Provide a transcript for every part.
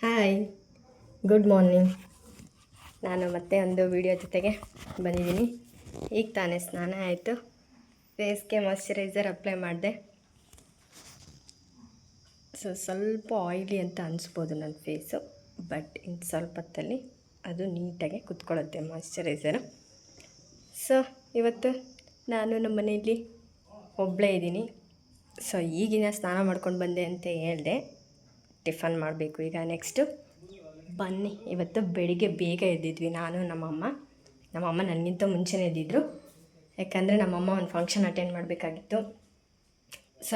Hi, good morning. ನಾನು ಮತ್ತೆ ಒಂದು ವಿಡಿಯೋ ಜೊತೆಗೆ ಬಂದಿದ್ದೀನಿ. ಈಗ ತಾನೇ ಸ್ನಾನ ಆಯಿತು. ಫೇಸ್ಗೆ ಮಾಯ್ಶ್ಚರೈಸರ್ ಅಪ್ಲೈ ಮಾಡಿದೆ. ಸ್ವಲ್ಪ ಆಯಿಲಿ ಅಂತ ಅನಿಸ್ಬೋದು ನನ್ನ ಫೇಸು, ಬಟ್ ಇನ್ನು ಸ್ವಲ್ಪ ಹೊತ್ತಲ್ಲಿ ಅದು ನೀಟಾಗಿ ಕುತ್ಕೊಳ್ಳುತ್ತೆ ಮಾಯ್ಶ್ಚರೈಸರು. ಇವತ್ತು ನಾನು ನಮ್ಮ ಮನೆಯಲ್ಲಿ ಒಬ್ಬಳೇ ಇದ್ದೀನಿ. ಈಗಿನ ಸ್ನಾನ ಮಾಡ್ಕೊಂಡು ಬಂದೆ ಅಂತ ಹೇಳಿದೆ. ಟಿಫನ್ ಮಾಡಬೇಕು ಈಗ. ನೆಕ್ಸ್ಟು ಬನ್ನಿ, ಇವತ್ತು ಬೆಳಿಗ್ಗೆ ಬೇಗ ಎದ್ದಿದ್ವಿ ನಾನು ನಮ್ಮಮ್ಮ ನನಗಿಂತ ಮುಂಚೆನೇ ಎದ್ದಿದ್ರು. ಯಾಕಂದರೆ ನಮ್ಮಮ್ಮ ಒಂದು ಫಂಕ್ಷನ್ ಅಟೆಂಡ್ ಮಾಡಬೇಕಾಗಿತ್ತು.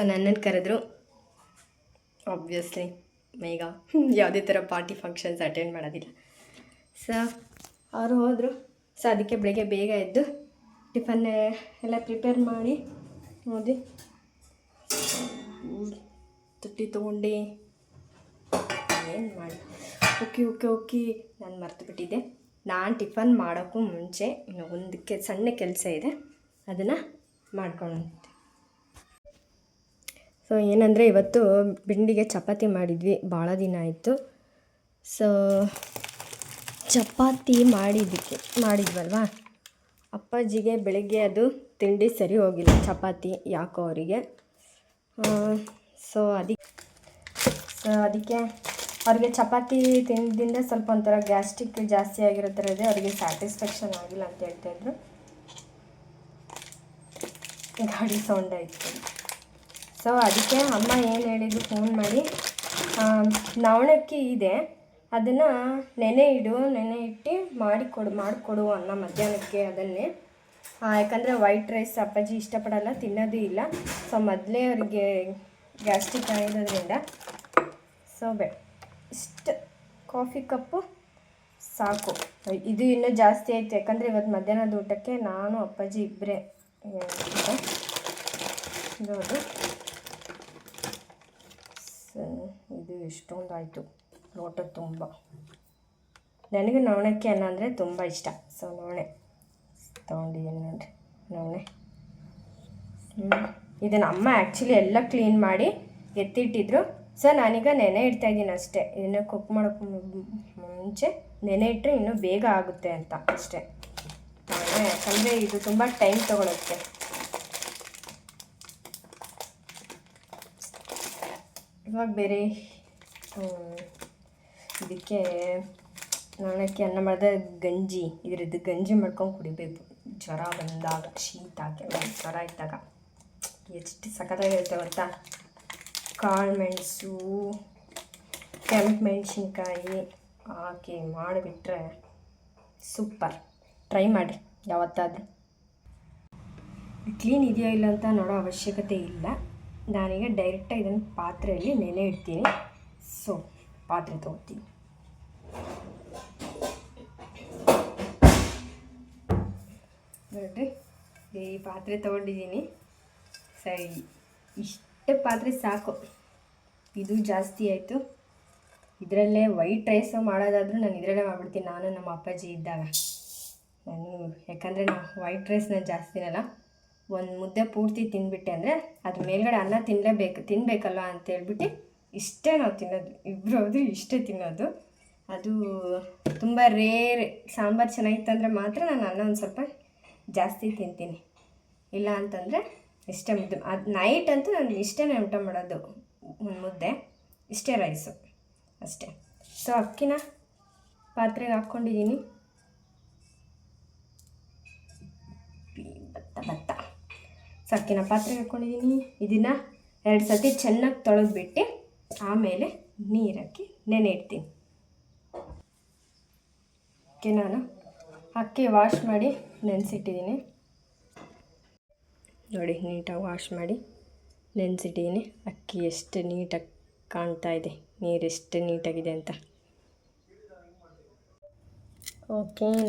ನನ್ನನ್ನು ಕರೆದ್ರು. ಆಬ್ವಿಯಸ್ಲಿ ಈಗ ಯಾವುದೇ ಥರ ಪಾರ್ಟಿ ಫಂಕ್ಷನ್ಸ್ ಅಟೆಂಡ್ ಮಾಡೋದಿಲ್ಲ. ಅವರು ಹೋದರು. ಅದಕ್ಕೆ ಬೆಳಗ್ಗೆ ಬೇಗ ಎದ್ದು ಟಿಫನ್ ಎಲ್ಲ ಪ್ರಿಪೇರ್ ಮಾಡಿ ನೋಡಿ ತಟ್ಟಿ ತೊಗೊಂಡು ಏನು ಮಾಡಿ ಓಕೆ ನಾನು ಮರ್ತು ಬಿಟ್ಟಿದ್ದೆ. ನಾನು ಟಿಫನ್ ಮಾಡೋಕ್ಕೂ ಮುಂಚೆ ಇನ್ನು ಒಂದು ಸಣ್ಣ ಕೆಲಸ ಇದೆ, ಅದನ್ನು ಮಾಡ್ಕೊಂಡು. ಏನಂದರೆ ಇವತ್ತು ಬಿಂಡಿಗೆ ಚಪಾತಿ ಮಾಡಿದ್ವಿ, ಭಾಳ ದಿನ ಆಯಿತು. ಚಪಾತಿ ಮಾಡಿದ್ವಲ್ವಾ, ಅಪ್ಪಾಜಿಗೆ ಬೆಳಗ್ಗೆ ಅದು ತಿಂಡಿ ಸರಿ ಹೋಗಿಲ್ಲ, ಚಪಾತಿ ಯಾಕೋ ಅವರಿಗೆ. ಅದಕ್ಕೆ ಅವ್ರಿಗೆ ಚಪಾತಿ ತಿಂದಿಂದ ಸ್ವಲ್ಪ ಒಂಥರ ಗ್ಯಾಸ್ಟ್ರಿಕ್ ಜಾಸ್ತಿ ಆಗಿರೋ ಥರ ಇದೆ. ಅವರಿಗೆ ಸ್ಯಾಟಿಸ್ಫ್ಯಾಕ್ಷನ್ ಆಗಿಲ್ಲ ಅಂತ ಹೇಳ್ತಾಯಿದ್ರು. ಗಾಡಿ ಸೌಂಡ್ ಆಯಿತು. ಅದಕ್ಕೆ ಅಮ್ಮ ಏನು ಹೇಳಿದ್ರು ಫೋನ್ ಮಾಡಿ, ನವಣಕ್ಕಿ ಇದೆ, ಅದನ್ನು ನೆನೆ ಇಟ್ಟು ಮಾಡಿಕೊಡು ಅನ್ನ ಮಧ್ಯಾಹ್ನಕ್ಕೆ ಅದನ್ನೇ. ಯಾಕಂದರೆ ವೈಟ್ ರೈಸ್ ಅಪ್ಪಾಜಿ ಇಷ್ಟಪಡಲ್ಲ, ತಿನ್ನೋದು ಇಲ್ಲ. ಮೊದಲೇ ಅವ್ರಿಗೆ ಗ್ಯಾಸ್ಟ್ರಿಕ್ ಆಗಿರೋದ್ರಿಂದ ಇಷ್ಟು ಕಾಫಿ ಕಪ್ಪು ಸಾಕು. ಇದು ಇನ್ನೂ ಜಾಸ್ತಿ ಆಯಿತು, ಯಾಕಂದರೆ ಇವತ್ತು ಮಧ್ಯಾಹ್ನದ ಊಟಕ್ಕೆ ನಾನು ಅಪ್ಪಾಜಿ ಇಬ್ಬರೇ ಇರೋದು. ಇದು ಎಷ್ಟೊಂದು ಆಯಿತು ಲೋಟ ತುಂಬ. ನನಗೆ ನವಣಕ್ಕಿ ಅನ್ನ ಅಂದರೆ ತುಂಬ ಇಷ್ಟ. ನವಣೆ ತೊಗೊಂಡಿದ್ದೀನಿ ನೋಡಿರಿ, ನವಣೆ. ಇದನ್ನು ಅಮ್ಮ ಆ್ಯಕ್ಚುಲಿ ಎಲ್ಲ ಕ್ಲೀನ್ ಮಾಡಿ ಎತ್ತಿಟ್ಟಿದ್ರು. ನಾನೀಗ ನೆನೆ ಇಡ್ತಾಯಿದ್ದೀನಿ ಅಷ್ಟೇ. ಇದನ್ನು ಕುಕ್ ಮಾಡೋಕ್ಕೆ ಮುಂಚೆ ನೆನೆ ಇಟ್ಟರೆ ಇನ್ನೂ ಬೇಗ ಆಗುತ್ತೆ ಅಂತ ಅಷ್ಟೇ. ಯಾಕಂದರೆ ಇದು ತುಂಬ ಟೈಮ್ ತೊಗೊಳುತ್ತೆ. ಇವಾಗ ಬೇರೆ ಇದಕ್ಕೆ ನವಣಕ್ಕಿ ಅನ್ನ ಮಾಡಿದ್ರೆ ಇದ್ರದ್ದು ಗಂಜಿ ಮಾಡ್ಕೊಂಡು ಕುಡಿಬೇಕು. ಜ್ವರ ಬಂದಾಗ, ಶೀತ ಜ್ವರ ಇದ್ದಾಗ ಎಷ್ಟು ಸಖತ್ತಾಗಿರುತ್ತೆ ಗೊತ್ತಾ. ಕಾಳು ಮೆಣಸು, ಕೆಂಪು ಮೆಣಸಿನ್ಕಾಯಿ ಹಾಕಿ ಮಾಡಿಬಿಟ್ರೆ ಸೂಪರ್. ಟ್ರೈ ಮಾಡಿ ಯಾವತ್ತಾದರೂ. ಕ್ಲೀನ್ ಇದೆಯೋ ಇಲ್ಲ ಅಂತ ನೋಡೋ ಅವಶ್ಯಕತೆ ಇಲ್ಲ. ನಾನೀಗ ಡೈರೆಕ್ಟಾಗಿ ಇದನ್ನು ಪಾತ್ರೆಯಲ್ಲಿ ನೆನೆ ಇಡ್ತೀನಿ. ಪಾತ್ರೆ ತೊಗೊತೀನಿ. ನೋಡಿರಿ, ಈ ಪಾತ್ರೆ ತೊಗೊಂಡಿದ್ದೀನಿ. ಇಷ್ಟು ಪಾತ್ರೆ ಸಾಕು, ಇದು ಜಾಸ್ತಿ ಆಯಿತು. ಇದರಲ್ಲೇ ವೈಟ್ ರೈಸು ಮಾಡೋದಾದರೂ ನಾನು ಇದರಲ್ಲೇ ಮಾಡಿಬಿಡ್ತೀನಿ, ನಾನು ನಮ್ಮ ಅಪ್ಪಾಜಿ ಇದ್ದಾಗ. ಯಾಕಂದರೆ ವೈಟ್ ರೈಸ್ನ ಜಾಸ್ತಿ ತಿನ್ನಲ್ಲ. ಒಂದು ಮುದ್ದೆ ಪೂರ್ತಿ ತಿಂದ್ಬಿಟ್ಟೆ ಅಂದರೆ ಅದ್ರ ಮೇಲ್ಗಡೆ ಅನ್ನ ತಿನ್ನಬೇಕಲ್ವ ಅಂತೇಳ್ಬಿಟ್ಟು ಇಷ್ಟೇ ನಾವು ತಿನ್ನೋದು. ಇಬ್ಬರು ಇಷ್ಟೇ ತಿನ್ನೋದು. ಅದು ತುಂಬ ರೇರ್. ಸಾಂಬಾರು ಚೆನ್ನಾಗಿತ್ತಂದರೆ ಮಾತ್ರ ನಾನು ಅನ್ನ ಒಂದು ಸ್ವಲ್ಪ ಜಾಸ್ತಿ ತಿಂತೀನಿ, ಇಲ್ಲ ಅಂತಂದರೆ ಇಷ್ಟೇ ಮುದ್ದೆ. ಅದು ನೈಟ್ ಅಂತೂ ನಾನು ಇಷ್ಟೇ ಊಟ ಮಾಡೋದು, ಒಂದು ಮುದ್ದೆ ಇಷ್ಟೇ ರೈಸು ಅಷ್ಟೇ. ಅಕ್ಕಿನ ಪಾತ್ರೆಗೆ ಹಾಕ್ಕೊಂಡಿದ್ದೀನಿ. ಭತ್ತ ಅಕ್ಕಿನ ಪಾತ್ರೆಗೆ ಹಾಕ್ಕೊಂಡಿದ್ದೀನಿ. ಇದನ್ನು 2 ಸತಿ ಚೆನ್ನಾಗಿ ತೊಳೆದ್ಬಿಟ್ಟು ಆಮೇಲೆ ನೀರಾಕಿ ನೆನೆ ಇಡ್ತೀನಿ. ನಾನು ಅಕ್ಕಿ ವಾಶ್ ಮಾಡಿ ನೆನೆಸಿಟ್ಟಿದ್ದೀನಿ ನೋಡಿ. ನೀಟಾಗಿ ವಾಶ್ ಮಾಡಿ ನೆನೆಸಿಟ್ಟಿದ್ದೀನಿ. ಅಕ್ಕಿ ಎಷ್ಟು ನೀಟಾಗಿ ಕಾಣ್ತಾ ಇದೆ, ನೀರು ಎಷ್ಟು ನೀಟಾಗಿದೆ ಅಂತ.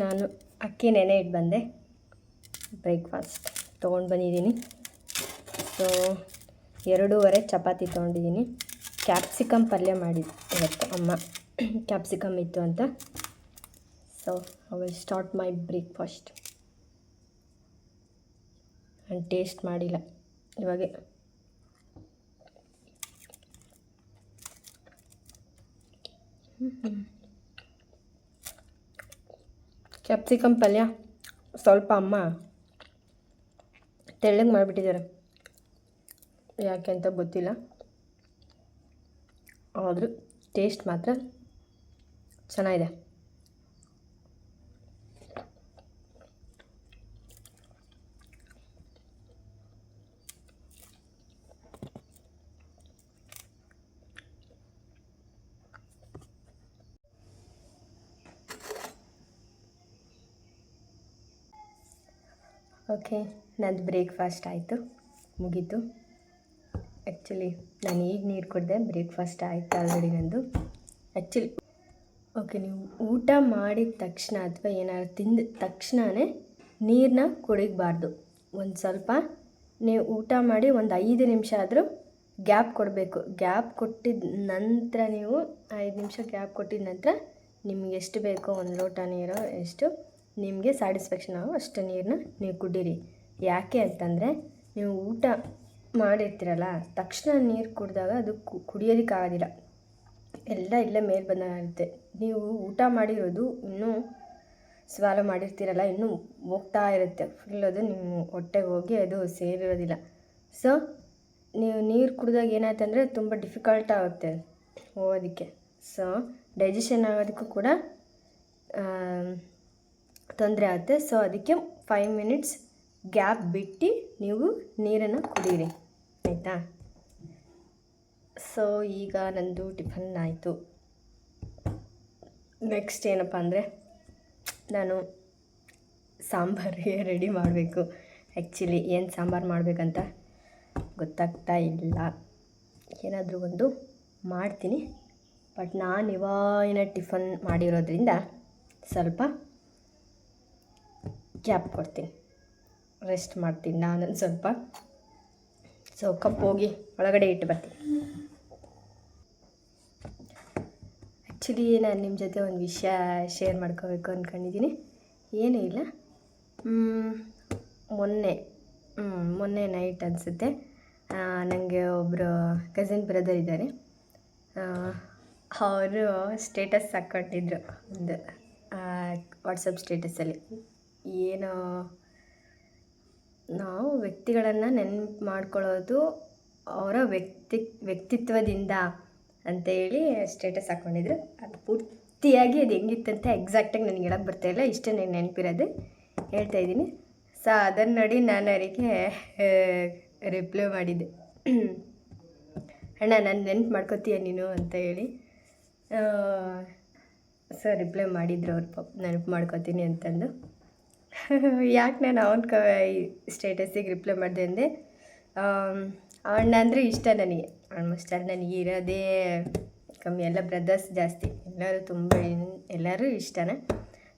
ನಾನು ಅಕ್ಕಿ ನೆನೆ ಇಟ್ಟು ಬಂದೆ. ಬ್ರೇಕ್ಫಾಸ್ಟ್ ತೊಗೊಂಡು ಬಂದಿದ್ದೀನಿ. 2.5 ಚಪಾತಿ ತೊಗೊಂಡಿದ್ದೀನಿ. ಕ್ಯಾಪ್ಸಿಕಮ್ ಪಲ್ಯ ಮಾಡಿದ್ದು ಇವತ್ತು ಅಮ್ಮ, ಕ್ಯಾಪ್ಸಿಕಮ್ ಇತ್ತು ಅಂತ. I will start my breakfast. ನಾನು ಟೇಸ್ಟ್ ಮಾಡಿಲ್ಲ ಇವಾಗ. ಕ್ಯಾಪ್ಸಿಕಮ್ ಪಲ್ಯ ಸ್ವಲ್ಪ ಅಮ್ಮ ತೆಳ್ಳಗೆ ಮಾಡಿಬಿಟ್ಟಿದ್ದಾರೆ, ಯಾಕೆ ಅಂತ ಗೊತ್ತಿಲ್ಲ. ಆದರೂ ಟೇಸ್ಟ್ ಮಾತ್ರ ಚೆನ್ನಾಗಿದೆ. ಓಕೆ, ನಂದು ಬ್ರೇಕ್ಫಾಸ್ಟ್ ಆಯಿತು, ಮುಗೀತು. ಆ್ಯಕ್ಚುಲಿ ನಾನು ಈಗ ನೀರು ಕುಡಿದೆ, ಬ್ರೇಕ್ಫಾಸ್ಟ್ ಆಯಿತು ಆಲ್ರೆಡಿ ನಂದು. ಆ್ಯಕ್ಚುಲಿ ಓಕೆ, ನೀವು ಊಟ ಮಾಡಿದ ತಕ್ಷಣ ಅಥವಾ ಏನಾದ್ರು ತಿಂದ ತಕ್ಷಣವೇ ನೀರನ್ನ ಕುಡಿಬಾರ್ದು. ಒಂದು ಸ್ವಲ್ಪ ನೀವು ಊಟ ಮಾಡಿ ಒಂದು 5 ನಿಮಿಷ ಆದರೂ ಗ್ಯಾಪ್ ಕೊಡಬೇಕು. ಗ್ಯಾಪ್ ಕೊಟ್ಟಿದ ನಂತರ ನೀವು 5 ನಿಮಿಷ ಗ್ಯಾಪ್ ಕೊಟ್ಟಿದ ನಂತರ ನಿಮ್ಗೆ ಎಷ್ಟು ಬೇಕೋ ಒಂದು ಲೋಟ ನೀರು ಎಷ್ಟು ನಿಮಗೆ ಸ್ಯಾಟಿಸ್ಫ್ಯಾಕ್ಷನ್ ಆಗೋ ಅಷ್ಟು ನೀರನ್ನ ನೀವು ಕುಡೀರಿ. ಯಾಕೆ ಅಂತಂದರೆ ನೀವು ಊಟ ಮಾಡಿರ್ತೀರಲ್ಲ, ತಕ್ಷಣ ನೀರು ಕುಡಿದಾಗ ಅದು ಕುಡಿಯೋದಕ್ಕಾಗೋದಿಲ್ಲ, ಎಲ್ಲ ಇಲ್ಲೇ ಮೇಲೆ ಬಂದಾಗುತ್ತೆ. ನೀವು ಊಟ ಮಾಡಿರೋದು ಇನ್ನೂ ಸ್ವಾಲೋ ಮಾಡಿರ್ತೀರಲ್ಲ, ಇನ್ನೂ ಹೋಗ್ತಾ ಇರುತ್ತೆ ಫುಲ್, ಅದು ನಿಮ್ಮ ಹೊಟ್ಟೆಗೆ ಹೋಗಿ ಅದು ಸೇರಿರೋದಿಲ್ಲ. ಸೊ ನೀವು ನೀರು ಕುಡಿದಾಗ ಏನಾಯ್ತಂದರೆ ತುಂಬ ಡಿಫಿಕಲ್ಟ್ ಆಗುತ್ತೆ ಹೋಗೋದಕ್ಕೆ. ಸೊ ಡೈಜೆಷನ್ ಆಗೋದಕ್ಕೂ ಕೂಡ ತೊಂದರೆ ಆಗುತ್ತೆ. ಸೊ ಅದಕ್ಕೆ 5 ಮಿನಿಟ್ಸ್ ಗ್ಯಾಪ್ ಬಿಟ್ಟು ನೀವು ನೀರನ್ನು ಕುಡೀರಿ, ಆಯಿತಾ? ಸೊ ಈಗ ನಂದು ಟಿಫನ್ ಆಯಿತು. ನೆಕ್ಸ್ಟ್ ಏನಪ್ಪ ಅಂದರೆ ನಾನು ಸಾಂಬಾರಿಗೆ ರೆಡಿ ಮಾಡಬೇಕು. ಆ್ಯಕ್ಚುಲಿ ಏನು ಸಾಂಬಾರು ಮಾಡಬೇಕಂತ ಗೊತ್ತಾಗ್ತಾ ಇಲ್ಲ. ಏನಾದರೂ ಒಂದು ಮಾಡ್ತೀನಿ, ಬಟ್ ನಾನು ಇವಾಗಿನ ಟಿಫನ್ ಮಾಡಿರೋದ್ರಿಂದ ಸ್ವಲ್ಪ ಗ್ಯಾಪ್ ಕೊಡ್ತೀನಿ, ರೆಸ್ಟ್ ಮಾಡ್ತೀನಿ ನಾನು ಸ್ವಲ್ಪ. ಸೊ ಕಪ್ ಹೋಗಿ ಒಳಗಡೆ ಇಟ್ಟು ಬರ್ತೀನಿ. ಆ್ಯಕ್ಚುಲಿ ನಾನು ನಿಮ್ಮ ಜೊತೆ ಒಂದು ವಿಷಯ ಶೇರ್ ಮಾಡ್ಕೋಬೇಕು ಅಂದ್ಕೊಂಡಿದ್ದೀನಿ. ಏನೂ ಇಲ್ಲ, ಮೊನ್ನೆ ನೈಟ್ ಅನಿಸುತ್ತೆ, ನನಗೆ ಒಬ್ಬರು ಕಸಿನ್ ಬ್ರದರ್ ಇದ್ದಾರೆ. ಅವರು ಸ್ಟೇಟಸ್ ಹಾಕ್ಕೊಂಡಿದ್ರು, ಒಂದು ವಾಟ್ಸಪ್ ಸ್ಟೇಟಸಲ್ಲಿ. ಏನು, ನಾವು ವ್ಯಕ್ತಿಗಳನ್ನು ನೆನಪು ಮಾಡ್ಕೊಳ್ಳೋದು ಅವರ ವ್ಯಕ್ತಿತ್ವದಿಂದ ಅಂತೇಳಿ ಸ್ಟೇಟಸ್ ಹಾಕ್ಕೊಂಡಿದ್ರು. ಅದು ಪೂರ್ತಿಯಾಗಿ ಅದು ಹೆಂಗಿತ್ತಂತ ಎಕ್ಸಾಕ್ಟಾಗಿ ನನಗೆ ಹೇಳಕ್ಕೆ ಬರ್ತಾಯಿಲ್ಲ, ಇಷ್ಟೇ ನನಗೆ ನೆನಪಿರೋದು ಹೇಳ್ತಾಯಿದ್ದೀನಿ. ಸೊ ಅದನ್ನು ನೋಡಿ ನಾನು ಅವರಿಗೆ ರಿಪ್ಲೈ ಮಾಡಿದ್ದೆ, ಅಣ್ಣ ನಾನು ನೆನಪು ಮಾಡ್ಕೋತೀಯ ನೀನು ಅಂತ ಹೇಳಿ. ಸೊ ರಿಪ್ಲೈ ಮಾಡಿದ್ರು ಅವ್ರು, ನೆನಪು ಮಾಡ್ಕೋತೀನಿ ಅಂತಂದು. ಯಾಕೆ ನಾನು ಅವನ ಸ್ಟೇಟಸ್ಸಿಗೆ ರಿಪ್ಲೈ ಮಾಡಿದೆ ಅಂದರೆ, ಅಣ್ಣ ಅಂದರೆ ಇಷ್ಟ ನನಗೆ, ಆಲ್ಮೋಸ್ಟ್ ಅಲ್ಲಿ ನನಗೆ ಇರೋದೇ ಕಮ್ಮಿ, ಎಲ್ಲ ಬ್ರದರ್ಸ್ ಜಾಸ್ತಿ, ಎಲ್ಲರೂ ಇಷ್ಟನೇ.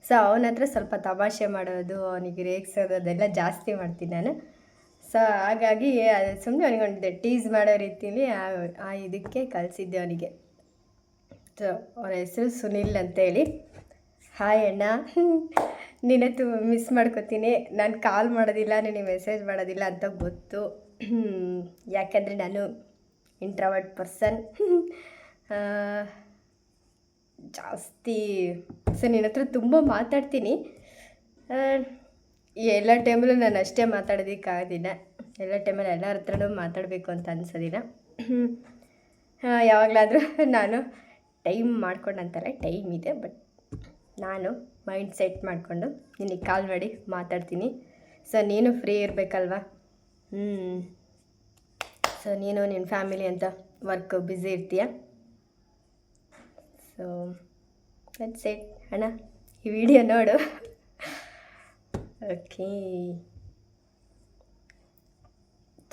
ಸೊ ಅವನ ಹತ್ರ ಸ್ವಲ್ಪ ತಮಾಷೆ ಮಾಡೋದು, ಅವನಿಗೆ ರೇಗಿಸೋದು ಅದೆಲ್ಲ ಜಾಸ್ತಿ ಮಾಡ್ತೀನಿ ನಾನು. ಸೊ ಹಾಗಾಗಿ ಸುಮ್ಮನೆ ಅವನಿಗೆ ಟೀಸ್ ಮಾಡೋ ರೀತಿಲಿ ಇದಕ್ಕೆ ಕಳಿಸಿದ್ದೆ ಅವನಿಗೆ. ಸೊ ಅವರ ಹೆಸರು ಸುನಿಲ್ ಅಂತೇಳಿ. ಹಾಯ್ ಅಣ್ಣ, ನಿನ್ನತ್ತು ಮಿಸ್ ಮಾಡ್ಕೋತೀನಿ, ನಾನು ಕಾಲ್ ಮಾಡೋದಿಲ್ಲ, ನನಗೆ ಮೆಸೇಜ್ ಮಾಡೋದಿಲ್ಲ ಅಂತ ಗೊತ್ತು. ಯಾಕಂದರೆ ನಾನು ಇಂಟ್ರವರ್ಟ್ ಪರ್ಸನ್ ಜಾಸ್ತಿ. ಸೊ ನಿನ್ನ ಹತ್ರ ತುಂಬ ಮಾತಾಡ್ತೀನಿ, ಎಲ್ಲ ಟೈಮಲ್ಲೂ ನಾನು ಅಷ್ಟೇ ಮಾತಾಡೋದಕ್ಕಾಗೋದಿಲ್ಲ, ಎಲ್ಲ ಟೈಮಲ್ಲಿ ಎಲ್ಲರ ಹತ್ರನೂ ಮಾತಾಡಬೇಕು ಅಂತ ಅನಿಸೋದಿಲ್ಲ. ಯಾವಾಗಲಾದರೂ ನಾನು ಟೈಮ್ ಮಾಡ್ಕೊಂಡಂತಾರೆ, ಟೈಮ್ ಇದೆ, ಬಟ್ ನಾನು ಮೈಂಡ್ ಸೆಟ್ ಮಾಡಿಕೊಂಡು ನಿನಗೆ ಕಾಲ್ ಮಾಡಿ ಮಾತಾಡ್ತೀನಿ. ಸೊ ನೀನು ಫ್ರೀ ಇರಬೇಕಲ್ವ. ಸೊ ನೀನು ನಿನ್ನ ಫ್ಯಾಮಿಲಿ ಅಂತ ವರ್ಕ್ ಬ್ಯುಸಿ ಇರ್ತೀಯ. ಸೊ ದಟ್ಸ್ ಇಟ್ ಅಣ್ಣ, ಈ ವಿಡಿಯೋ ನೋಡು. ಓಕೆ,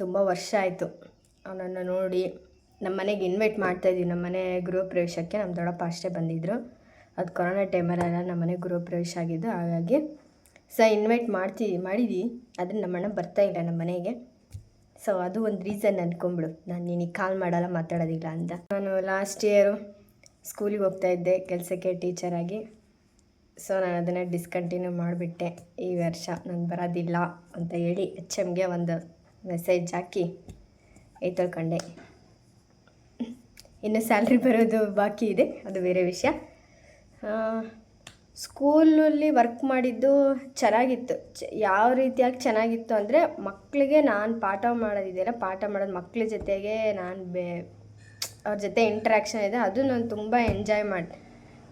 ತುಂಬ ವರ್ಷ ಆಯಿತು ಅವನನ್ನು ನೋಡಿ. ನಮ್ಮ ಮನೆಗೆ ಇನ್ವೈಟ್ ಮಾಡ್ತಾಯಿದ್ವಿ, ನಮ್ಮ ಮನೆ ಗೃಹ ಪ್ರವೇಶಕ್ಕೆ ನಮ್ಮ ದೊಡ್ಡಪ್ಪ ಅಷ್ಟೇ ಬಂದಿದ್ದರು. ಅದು ಕೊರೋನಾ ಟೈಮಲ್ಲೆಲ್ಲ ನಮ್ಮ ಮನೆ ಗೃಹ ಪ್ರವೇಶ ಆಗಿದ್ದು, ಹಾಗಾಗಿ ಸೊ ಇನ್ವೈಟ್ ಮಾಡಿದ್ವಿ, ಆದರೆ ನಮ್ಮಣ್ಣ ಬರ್ತಾಯಿಲ್ಲ ನಮ್ಮ ಮನೆಗೆ. ಸೊ ಅದು ಒಂದು ರೀಸನ್ ಅಂದ್ಕೊಂಬಿಡು, ನಾನು ನಿನಗೆ ಕಾಲ್ ಮಾಡಲ್ಲ, ಮಾತಾಡೋದಿಲ್ಲ ಅಂತ. ನಾನು ಲಾಸ್ಟ್ ಇಯರು ಸ್ಕೂಲಿಗೆ ಹೋಗ್ತಾಯಿದ್ದೆ ಕೆಲಸಕ್ಕೆ ಟೀಚರಾಗಿ. ಸೊ ನಾನು ಅದನ್ನು ಡಿಸ್ಕಂಟಿನ್ಯೂ ಮಾಡಿಬಿಟ್ಟೆ. ಈ ವರ್ಷ ನಾನು ಬರೋದಿಲ್ಲ ಅಂತ ಹೇಳಿ HMಗೆ ಒಂದು ಮೆಸೇಜ್ ಹಾಕಿ ತೊಳ್ಕೊಂಡೆ. ಇನ್ನು ಸ್ಯಾಲ್ರಿ ಬರೋದು ಬಾಕಿ ಇದೆ, ಅದು ಬೇರೆ ವಿಷಯ. ಸ್ಕೂಲಲ್ಲಿ ವರ್ಕ್ ಮಾಡಿದ್ದು ಚೆನ್ನಾಗಿತ್ತು. ಯಾವ ರೀತಿಯಾಗಿ ಚೆನ್ನಾಗಿತ್ತು ಅಂದರೆ, ಮಕ್ಕಳಿಗೆ ನಾನು ಪಾಠ ಮಾಡೋದಿದೆಯಲ್ಲ, ಪಾಠ ಮಾಡೋದು ಮಕ್ಕಳ ಜೊತೆಗೆ ನಾನು ಅವ್ರ ಜೊತೆ ಇಂಟ್ರ್ಯಾಕ್ಷನ್ ಇದೆ, ಅದು ನಾನು ತುಂಬ ಎಂಜಾಯ್ ಮಾಡಿದೆ.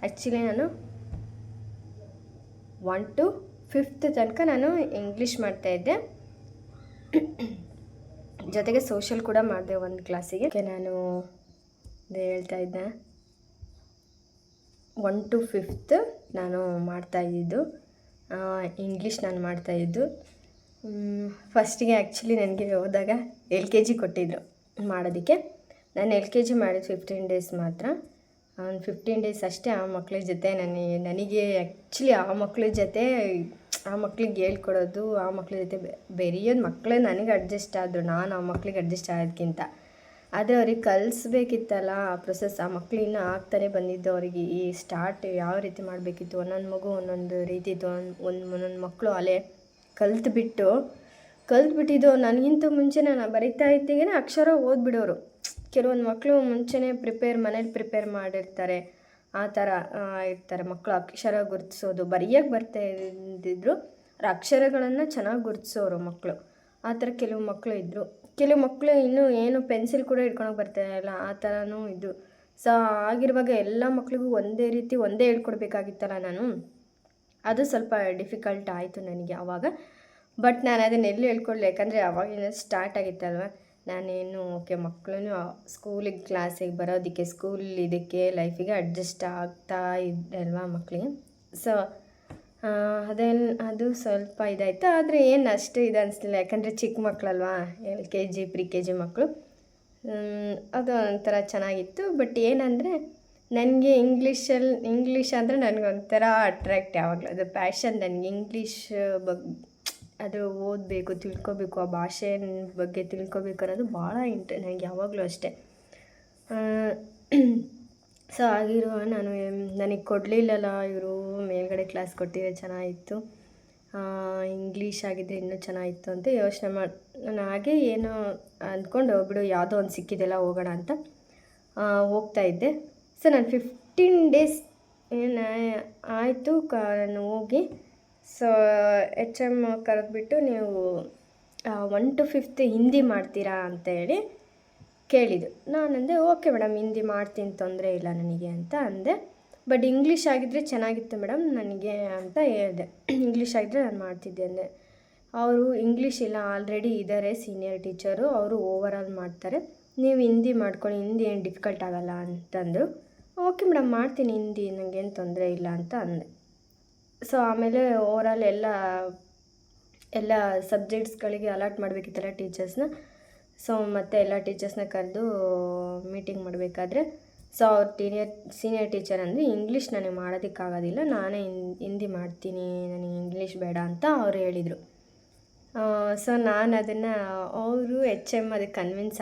ಆ್ಯಕ್ಚುಲಿ ನಾನು 1 to 5th ತನಕ ನಾನು ಇಂಗ್ಲೀಷ್ ಮಾಡ್ತಾಯಿದ್ದೆ, ಜೊತೆಗೆ ಸೋಷಲ್ ಕೂಡ ಮಾಡಿದೆ ಒಂದು ಕ್ಲಾಸಿಗೆ. ನಾನು ಹೇಳ್ತಾ ಇದ್ದೆ 1 to 5th ನಾನು ಮಾಡ್ತಾಯಿದ್ದು ಇಂಗ್ಲೀಷ್ ನಾನು ಮಾಡ್ತಾಯಿದ್ದು. ಫಸ್ಟಿಗೆ ಆ್ಯಕ್ಚುಲಿ ನನಗೆ ಹೋದಾಗ LKG ಕೊಟ್ಟಿದ್ದರು ಮಾಡೋದಕ್ಕೆ. ನಾನು LKG ಮಾಡಿದ್ದು 15 days ಮಾತ್ರ. ಒಂದು 15 days ಅಷ್ಟೇ ಆ ಮಕ್ಕಳ ಜೊತೆ ನನಗೆ ಆ್ಯಕ್ಚುಲಿ ಆ ಮಕ್ಕಳ ಜೊತೆ ಆ ಮಕ್ಳಿಗೆ ಹೇಳ್ಕೊಡೋದು, ಆ ಮಕ್ಳ ಜೊತೆ ಬೆರೆಯೋದು, ಮಕ್ಕಳೇ ನನಗೆ ಅಡ್ಜಸ್ಟ್ ಆದರು, ನಾನು ಆ ಮಕ್ಳಿಗೆ ಅಡ್ಜಸ್ಟ್ ಆಗೋದಕ್ಕಿಂತ. ಆದರೆ ಅವ್ರಿಗೆ ಕಲಿಸ್ಬೇಕಿತ್ತಲ್ಲ ಆ ಪ್ರೊಸೆಸ್, ಆ ಮಕ್ಳು ಇನ್ನೂ ಆಗ್ತಾನೆ ಬಂದಿದ್ದು. ಅವರಿಗೆ ಈ ಸ್ಟಾರ್ಟ್ ಯಾವ ರೀತಿ ಮಾಡಬೇಕಿತ್ತು, ಒಂದೊಂದು ಮಗು ಒಂದೊಂದು ರೀತಿ ಇತ್ತು. ಒಂದೊಂದು ಮಕ್ಕಳು ಅಲ್ಲೇ ಕಲ್ತ್ಬಿಟ್ಟಿದ್ದು ನನಗಿಂತ ಮುಂಚೆ ನಾನು ಬರಿತಾ ಇದ್ದೀಗೇ ಅಕ್ಷರ ಓದ್ಬಿಡೋರು. ಕೆಲವೊಂದು ಮಕ್ಕಳು ಮುಂಚೆನೇ ಮನೇಲಿ ಪ್ರಿಪೇರ್ ಮಾಡಿರ್ತಾರೆ, ಆ ಥರ ಇರ್ತಾರೆ ಮಕ್ಕಳು. ಅಕ್ಷರ ಗುರುತಿಸೋದು ಬರೆಯೋಕ್ಕೆ ಬರ್ತಾ ಇದ್ದಿದ್ರು, ಅಕ್ಷರಗಳನ್ನು ಚೆನ್ನಾಗಿ ಗುರುತಿಸೋರು ಮಕ್ಕಳು. ಆ ಥರ ಕೆಲವು ಮಕ್ಕಳು ಇದ್ದರು. ಕೆಲವು ಮಕ್ಕಳು ಇನ್ನೂ ಏನು ಪೆನ್ಸಿಲ್ ಕೂಡ ಇಟ್ಕೊಳಕ್ಕೆ ಬರ್ತಾಯಿಲ್ಲ, ಆ ಥರನೂ ಇದ್ದು. ಸೊ ಆಗಿರುವಾಗ ಎಲ್ಲ ಮಕ್ಳಿಗೂ ಒಂದೇ ಹೇಳ್ಕೊಡ್ಬೇಕಾಗಿತ್ತಲ್ಲ ನಾನು. ಅದು ಸ್ವಲ್ಪ ಡಿಫಿಕಲ್ಟ್ ಆಯಿತು ನನಗೆ ಆವಾಗ. ಬಟ್ ನಾನು ಅದನ್ನೆಲ್ಲೂ ಹೇಳ್ಕೊಡ್ಲಿ, ಯಾಕಂದರೆ ಅವಾಗಿನ ಸ್ಟಾರ್ಟ್ ಆಗಿತ್ತಲ್ವ. ನಾನೇನು ಓಕೆ ಮಕ್ಕಳೂ ಸ್ಕೂಲಿಗೆ ಕ್ಲಾಸಿಗೆ ಬರೋದಕ್ಕೆ, ಇದಕ್ಕೆ ಲೈಫಿಗೆ ಅಡ್ಜಸ್ಟ್ ಆಗ್ತಾ ಇದ್ದಲ್ವ ಮಕ್ಕಳಿಗೆ. ಸೊ ಅದು ಸ್ವಲ್ಪ ಇದಾಯಿತು. ಆದರೆ ಏನು ಅಷ್ಟು ಇದು ಅನಿಸ್ಲಿಲ್ಲ, ಯಾಕಂದರೆ ಚಿಕ್ಕ ಮಕ್ಕಳಲ್ವಾ, LKG pre-KG ಮಕ್ಕಳು. ಅದು ಒಂಥರ ಚೆನ್ನಾಗಿತ್ತು. ಬಟ್ ಏನಂದರೆ ನನಗೆ ಇಂಗ್ಲೀಷ್ ಅಂದರೆ ನನಗೊಂಥರ ಅಟ್ರ್ಯಾಕ್ಟ್ ಯಾವಾಗಲೂ, ಅದು ಪ್ಯಾಷನ್ ನನಗೆ. ಇಂಗ್ಲೀಷ್ ಅದು ಓದಬೇಕು, ತಿಳ್ಕೊಬೇಕು, ಆ ಭಾಷೆ ಬಗ್ಗೆ ತಿಳ್ಕೊಬೇಕು ಅನ್ನೋದು ಭಾಳ ನನಗೆ ಯಾವಾಗಲೂ ಅಷ್ಟೇ. ಸೊ ಆಗಿರುವ ನನಗೆ ಕೊಡಲಿಲ್ಲಲ್ಲ ಇವರು, ಮೇಲ್ಗಡೆ ಕ್ಲಾಸ್ ಕೊಟ್ಟಿದ್ರೆ ಚೆನ್ನಾಗಿತ್ತು, ಇಂಗ್ಲೀಷ್ ಆಗಿದ್ದರೆ ಇನ್ನೂ ಚೆನ್ನಾಗಿತ್ತು ಅಂತ ಯೋಚನೆ ನಾನು ಹಾಗೆ ಏನೋ ಅಂದ್ಕೊಂಡು ಬಿಡು, ಯಾವುದೋ ಒಂದು ಸಿಕ್ಕಿದೆಲ್ಲ ಹೋಗೋಣ ಅಂತ ಹೋಗ್ತಾಯಿದ್ದೆ. ಸೊ ನಾನು 15 days ಆಯಿತು ನಾನು ಹೋಗಿ. ಸೊ HM ಕರೆದ್ಬಿಟ್ಟು, ನೀವು 1 to 5th ಹಿಂದಿ ಮಾಡ್ತೀರಾ ಅಂತ ಹೇಳಿ ಕೇಳಿದ್ದು. ನಾನಂದೆ ಓಕೆ ಮೇಡಮ್, ಹಿಂದಿ ಮಾಡ್ತೀನಿ, ತೊಂದರೆ ಇಲ್ಲ ನನಗೆ ಅಂತ ಅಂದೆ. ಬಟ್ ಇಂಗ್ಲೀಷ್ ಆಗಿದ್ದರೆ ಚೆನ್ನಾಗಿತ್ತು ಮೇಡಮ್ ನನಗೆ ಅಂತ ಹೇಳಿದೆ. ಇಂಗ್ಲೀಷ್ ಆಗಿದ್ದರೆ ನಾನು ಮಾಡ್ತಿದ್ದೆ ಅಂದೆ. ಅವರು ಇಂಗ್ಲೀಷ್ ಇಲ್ಲ, ಆಲ್ರೆಡಿ ಇದ್ದಾರೆ ಸೀನಿಯರ್ ಟೀಚರು, ಅವರು ಓವರಾಲ್ ಮಾಡ್ತಾರೆ, ನೀವು ಹಿಂದಿ ಮಾಡ್ಕೊಳ್ಳಿ, ಹಿಂದಿ ಏನು ಡಿಫಿಕಲ್ಟ್ ಆಗೋಲ್ಲ ಅಂತಂದರು. ಓಕೆ ಮೇಡಮ್ ಮಾಡ್ತೀನಿ ಹಿಂದಿ, ನನಗೇನು ತೊಂದರೆ ಇಲ್ಲ ಅಂತ ಅಂದೆ. ಸೊ ಆಮೇಲೆ ಓವರಾಲ್ ಎಲ್ಲ ಸಬ್ಜೆಕ್ಟ್ಸ್ಗಳಿಗೆ ಅಲಾಟ್ ಮಾಡಬೇಕಿತ್ತಲ್ಲ ಟೀಚರ್ಸ್ನ. ಸೊ ಮತ್ತು ಎಲ್ಲ ಟೀಚರ್ಸ್ನ ಕರೆದು ಮೀಟಿಂಗ್ ಮಾಡಬೇಕಾದ್ರೆ, ಸೊ ಅವ್ರ ಸೀನಿಯರ್ ಟೀಚರ್ ಅಂದರೆ ಇಂಗ್ಲೀಷ್ ನನಗೆ ಮಾಡೋದಕ್ಕಾಗೋದಿಲ್ಲ, ನಾನೇ ಹಿಂದಿ ಮಾಡ್ತೀನಿ, ನನಗೆ ಇಂಗ್ಲೀಷ್ ಬೇಡ ಅಂತ ಅವ್ರು ಹೇಳಿದರು. ಸೊ ನಾನು ಅದನ್ನು ಅವರು HM ಅದಕ್ಕೆ ಕನ್ವಿನ್ಸ್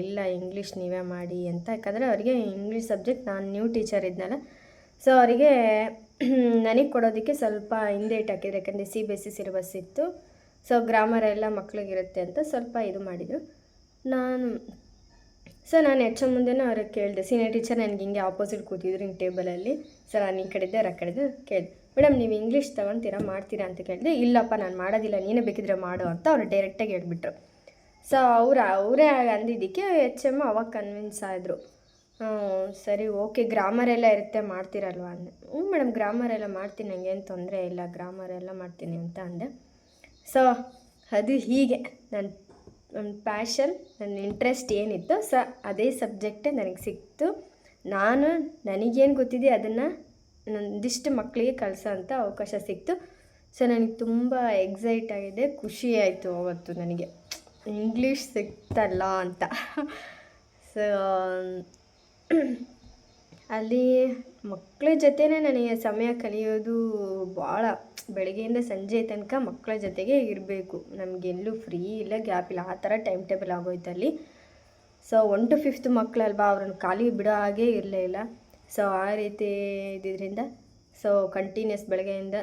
ಇಲ್ಲ ಇಂಗ್ಲೀಷ್ ನೀವೇ ಮಾಡಿ ಅಂತ. ಯಾಕಂದರೆ ಅವರಿಗೆ ಇಂಗ್ಲೀಷ್ ಸಬ್ಜೆಕ್ಟ್, ನಾನು ನ್ಯೂ ಟೀಚರ್ ಇದ್ನಲ್ಲ, ಸೊ ಅವರಿಗೆ ನನಗೆ ಕೊಡೋದಕ್ಕೆ ಸ್ವಲ್ಪ ಹಿಂದೆ ಹಾಕಿದ್ರು, ಯಾಕಂದರೆ CBSE ಸಿಲೆಬಸ್ ಇತ್ತು. ಸೊ ಗ್ರಾಮರ್ ಎಲ್ಲ ಮಕ್ಳಿಗಿರುತ್ತೆ ಅಂತ ಸ್ವಲ್ಪ ಇದು ಮಾಡಿದರು. ನಾನು HM ಮುಂದೆನೇ ಅವ್ರಿಗೆ ಕೇಳಿದೆ, ಸೀನಿಯರ್ ಟೀಚರ್ ನನಗೆ ಹಿಂಗೆ ಆಪೋಸಿಟ್ ಕೂತಿದ್ರು ಹಿಂಗೆ ಟೇಬಲಲ್ಲಿ. ಸೊ ನಾನು ಈ ಕಡೆದ್ದೆ ಆ ಕಡೆದು ಕೇಳಿದೆ, ಮೇಡಮ್ ನೀವು ಇಂಗ್ಲೀಷ್ ತೊಗೊತೀರಾ ಮಾಡ್ತೀರಾ ಅಂತ ಕೇಳಿದೆ. ಇಲ್ಲಪ್ಪ ನಾನು ಮಾಡೋದಿಲ್ಲ, ನೀನೇ ಬೇಕಿದ್ರೆ ಮಾಡು ಅಂತ ಅವ್ರು ಡೈರೆಕ್ಟಾಗಿ ಹೇಳ್ಬಿಟ್ರು. ಸೊ ಅವರೇ ಅಂದಿದ್ದಕ್ಕೆ HM ಅವಾಗ ಕನ್ವಿನ್ಸ್ ಆದರು. ಸರಿ ಓಕೆ, ಗ್ರಾಮರೆಲ್ಲ ಇರುತ್ತೆ ಮಾಡ್ತೀರಲ್ವ ಅಂದೆ. ಮೇಡಮ್ ಗ್ರಾಮರೆಲ್ಲ ಮಾಡ್ತೀನಿ, ನನಗೇನು ತೊಂದರೆ ಇಲ್ಲ, ಗ್ರಾಮರೆಲ್ಲ ಮಾಡ್ತೀನಿ ಅಂತ ಅಂದೆ. ಸೊ ಅದು ಹೀಗೆ ನನ್ನ ಪ್ಯಾಷನ್, ನನ್ನ ಇಂಟ್ರೆಸ್ಟ್ ಏನಿತ್ತು, ಸೊ ಅದೇ ಸಬ್ಜೆಕ್ಟೇ ನನಗೆ ಸಿಕ್ತು. ನನಗೇನು ಗೊತ್ತಿದೆ ಅದನ್ನು ಒಂದಿಷ್ಟು ಮಕ್ಕಳಿಗೆ ಕಲಿಸೋ ಅಂಥ ಅವಕಾಶ ಸಿಕ್ತು. ಸೊ ನನಗೆ ತುಂಬ ಎಕ್ಸೈಟ್ ಆಗಿದೆ, ಖುಷಿ ಆಯಿತು ಅವತ್ತು ನನಗೆ ಇಂಗ್ಲೀಷ್ ಸಿಕ್ತಲ್ಲ ಅಂತ. ಸೊ ಅಲ್ಲಿ ಮಕ್ಕಳ ಜೊತೆನೇ ನನಗೆ ಸಮಯ ಕಲಿಯೋದು ಭಾಳ, ಬೆಳಗ್ಗೆಯಿಂದ ಸಂಜೆ ತನಕ ಮಕ್ಕಳ ಜೊತೆಗೆ ಇರಬೇಕು, ನಮಗೆಲ್ಲೂ ಫ್ರೀ ಇಲ್ಲ, ಗ್ಯಾಪ್ ಇಲ್ಲ, ಆ ಥರ ಟೈಮ್ ಟೇಬಲ್ ಆಗೋಯ್ತು ಅಲ್ಲಿ. ಸೊ 1 to 5th ಮಕ್ಕಳಲ್ವಾ, ಅವ್ರನ್ನ ಖಾಲಿ ಬಿಡೋ ಹಾಗೆ ಇರಲಿಲ್ಲ. ಸೊ ಆ ರೀತಿ ಇದ್ದಿದ್ದರಿಂದ ಸೊ ಕಂಟಿನ್ಯೂಸ್ ಬೆಳಗ್ಗೆಯಿಂದ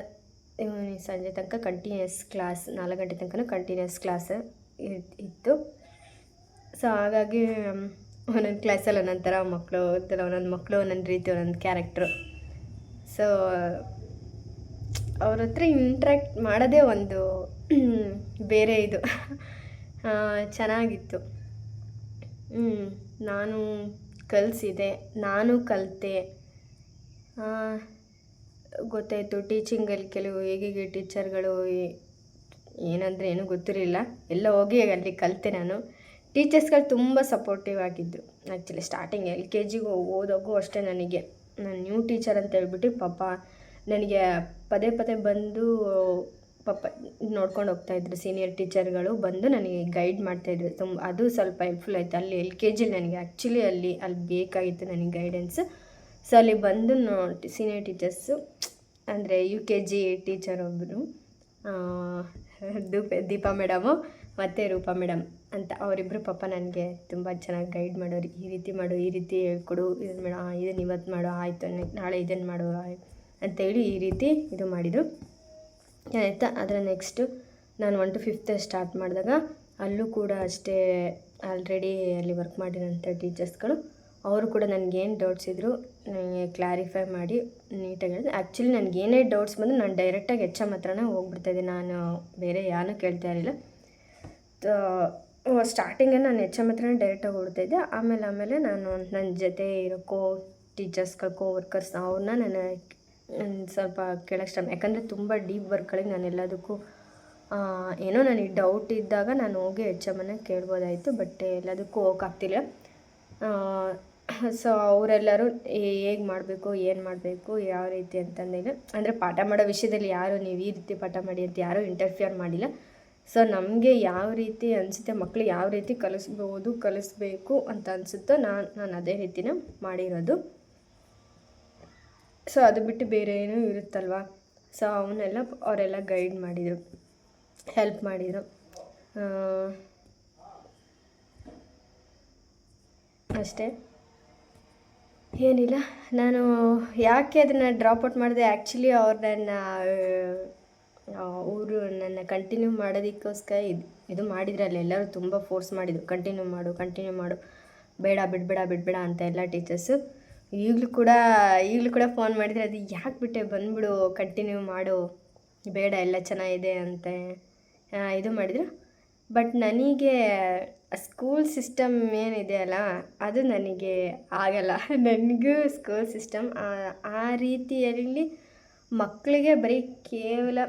ಸಂಜೆ ತನಕ ಕಂಟಿನ್ಯೂಸ್ ಕ್ಲಾಸ್, 4 ಗಂಟೆ ತನಕ ಕಂಟಿನ್ಯೂಸ್ ಕ್ಲಾಸ್ ಇತ್ತು. ಸೊ ಹಾಗಾಗಿ ಒಂದೊಂದು ಕ್ಲಾಸಲ್ಲಿ ಒಂದೊಂದು ಥರ ಮಕ್ಕಳು ಇರ್ತಾರೆ, ಒಂದೊಂದು ಮಕ್ಕಳು ಒಂದೊಂದು ರೀತಿ, ಒಂದೊಂದು ಕ್ಯಾರೆಕ್ಟ್ರು. ಸೊ ಅವ್ರ ಹತ್ರ ಇಂಟ್ರ್ಯಾಕ್ಟ್ ಮಾಡೋದೇ ಒಂದು ಬೇರೆ ಇದು ಚೆನ್ನಾಗಿತ್ತು. ನಾನು ಕಲಿಸಿದೆ, ನಾನು ಕಲಿತೆ, ಗೊತ್ತಾಯಿತು ಟೀಚಿಂಗಲ್ಲಿ ಕೆಲವು ಹೇಗೆ ಟೀಚರ್ಗಳು ಏನಂದರೆ ಏನೂ ಗೊತ್ತಿರಲಿಲ್ಲ. ಎಲ್ಲ ಹೋಗಿ ಅಲ್ಲಿ ಕಲಿತೆ ನಾನು. ಟೀಚರ್ಸ್ಗಳು ತುಂಬ ಸಪೋರ್ಟಿವ್ ಆಗಿದ್ದರು. ಆ್ಯಕ್ಚುಲಿ ಸ್ಟಾರ್ಟಿಂಗ್ LKG ಓದೋಕ್ಕೂ ಅಷ್ಟೇ ನನಗೆ ನಾನು ನ್ಯೂ ಟೀಚರ್ ಅಂತ ಹೇಳ್ಬಿಟ್ಟು ಪಾಪ ನನಗೆ ಪದೇ ಪದೇ ಬಂದು ಪಾಪ ನೋಡ್ಕೊಂಡು ಹೋಗ್ತಾಯಿದ್ರು. ಸೀನಿಯರ್ ಟೀಚರ್ಗಳು ಬಂದು ನನಗೆ ಗೈಡ್ ಮಾಡ್ತಾಯಿದ್ರು. ಅದು ಸ್ವಲ್ಪ ಹೆಲ್ಪ್ಫುಲ್ ಆಯಿತು. ಅಲ್ಲಿ LKG ನನಗೆ ಆ್ಯಕ್ಚುಲಿ ಅಲ್ಲಿ ಬೇಕಾಗಿತ್ತು ನನಗೆ ಗೈಡೆನ್ಸ್. ಸೊ ಅಲ್ಲಿ ಬಂದು ಸೀನಿಯರ್ ಟೀಚರ್ಸು ಅಂದರೆ UKG ಟೀಚರ್ ಒಬ್ಬರು ದೀಪಾ ಮೇಡಮು ಮತ್ತು ರೂಪಾ ಮೇಡಮ್ ಅಂತ ಅವರಿಬ್ಬರು ಪಾಪ ನನಗೆ ತುಂಬ ಚೆನ್ನಾಗಿ ಗೈಡ್ ಮಾಡೋರು. ಈ ರೀತಿ ಮಾಡು, ಈ ರೀತಿ ಹೇಳ್ಕೊಡು, ಇದನ್ನು ಮಾಡು, ಇದನ್ನು ಇವತ್ತು ಮಾಡು, ಆಯಿತು ನಾಳೆ ಇದನ್ನು ಮಾಡು ಅಂತೇಳಿ ಈ ರೀತಿ ಇದು ಮಾಡಿದರು. ಆಯಿತಾ. ಅದರ ನೆಕ್ಸ್ಟು ನಾನು 1 to 5th ಸ್ಟಾರ್ಟ್ ಮಾಡಿದಾಗ ಅಲ್ಲೂ ಕೂಡ ಅಷ್ಟೇ ಆಲ್ರೆಡಿ ಅಲ್ಲಿ ವರ್ಕ್ ಮಾಡಿರೋಂಥ ಟೀಚರ್ಸ್ಗಳು ಅವರು ಕೂಡ ನನಗೇನು ಡೌಟ್ಸ್ ಇದ್ದರು ನನಗೆ ಕ್ಲಾರಿಫೈ ಮಾಡಿ ನೀಟಾಗಿ ಹೇಳಿದೆ. ಆ್ಯಕ್ಚುಲಿ ನನಗೇನೇ ಡೌಟ್ಸ್ ಬಂದು ನಾನು ಡೈರೆಕ್ಟಾಗಿ HM ಹತ್ರನೇ ಹೋಗ್ಬಿಡ್ತಾಯಿದ್ದೆ. ನಾನು ಬೇರೆ ಯಾರೂ ಕೇಳ್ತಾ ಇರಲಿಲ್ಲ. ಸ್ಟಾರ್ಟಿಂಗಲ್ಲಿ ನಾನು HM ಹತ್ರನೇ ಡೈರೆಕ್ಟಾಗಿ ಹೋಗ್ಬಿಡ್ತಾಯಿದ್ದೆ. ಆಮೇಲೆ ನಾನು ನನ್ನ ಜೊತೆ ಇರೋ ಟೀಚರ್ಸ್ಗಳು ವರ್ಕರ್ಸ್ ಅವ್ರನ್ನ ನಾನು ಸ್ವಲ್ಪ ಕೇಳೋಕ್ಕೆ ಸ್ಟಾರ್ಟ್. ಯಾಕಂದರೆ ತುಂಬ ಡೀಪ್ ವರ್ಕ್ಗಳಿಗೆ ನಾನು ಎಲ್ಲದಕ್ಕೂ ಏನೋ ನನಗೆ ಡೌಟ್ ಇದ್ದಾಗ ನಾನು ಹೋಗಿ HMನ ಕೇಳ್ಬೋದಾಯಿತು. ಬಟ್ ಎಲ್ಲದಕ್ಕೂ ಹೋಗೋಕ್ಕಾಗ್ತಿಲ್ಲ. ಸೊ ಅವರೆಲ್ಲರೂ ಹೇಗೆ ಮಾಡಬೇಕು, ಏನು ಮಾಡಬೇಕು, ಯಾವ ರೀತಿ ಅಂತಂದಿಲ್ಲ. ಅಂದರೆ ಪಾಠ ಮಾಡೋ ವಿಷಯದಲ್ಲಿ ಯಾರು ನೀವು ಈ ರೀತಿ ಪಾಠ ಮಾಡಿ ಅಂತ ಯಾರೂ ಇಂಟರ್ಫಿಯರ್ ಮಾಡಿಲ್ಲ. ಸೊ ನಮಗೆ ಯಾವ ರೀತಿ ಅನಿಸುತ್ತೆ, ಮಕ್ಕಳು ಯಾವ ರೀತಿ ಕಲಿಸ್ಬೇಕು ಅಂತ ಅನಿಸುತ್ತೋ ನಾನು ಅದೇ ರೀತಿನ ಮಾಡಿರೋದು. ಸೊ ಅದು ಬಿಟ್ಟು ಬೇರೆ ಏನೂ ಇರುತ್ತಲ್ವ. ಸೊ ಅವರೆಲ್ಲ ಗೈಡ್ ಮಾಡಿದರು, ಹೆಲ್ಪ್ ಮಾಡಿದರು. ಅಷ್ಟೇ, ಏನಿಲ್ಲ. ನಾನು ಯಾಕೆ ಅದನ್ನು ಡ್ರಾಪ್ಔಟ್ ಮಾಡಿದೆ, ಆ್ಯಕ್ಚುಲಿ ಅವರು ನನ್ನ ಕಂಟಿನ್ಯೂ ಮಾಡೋದಕ್ಕೋಸ್ಕರ ಇದು ಮಾಡಿದ್ರಲ್ಲ. ಎಲ್ಲರೂ ತುಂಬ ಫೋರ್ಸ್ ಮಾಡಿದರು, ಕಂಟಿನ್ಯೂ ಮಾಡು, ಬೇಡ ಬಿಡಬೇಡ ಅಂತ ಎಲ್ಲ ಟೀಚರ್ಸು. ಈಗಲೂ ಕೂಡ ಫೋನ್ ಮಾಡಿದರೆ ಅದು ಯಾಕೆ ಬಿಟ್ಟೆ, ಬಂದುಬಿಡು, ಕಂಟಿನ್ಯೂ ಮಾಡು, ಬೇಡ ಎಲ್ಲ ಚೆನ್ನಾಗಿದೆ ಅಂತ ಇದು ಮಾಡಿದರು. ಬಟ್ ನನಗೆ ಸ್ಕೂಲ್ ಸಿಸ್ಟಮ್ ಏನಿದೆಯಲ್ಲ ಅದು ನನಗೆ ಆಗಲ್ಲ. ನನಗೂ ಸ್ಕೂಲ್ ಸಿಸ್ಟಮ್ ಆ ರೀತಿಯಲ್ಲಿ ಮಕ್ಕಳಿಗೆ ಬರೀ ಕೇವಲ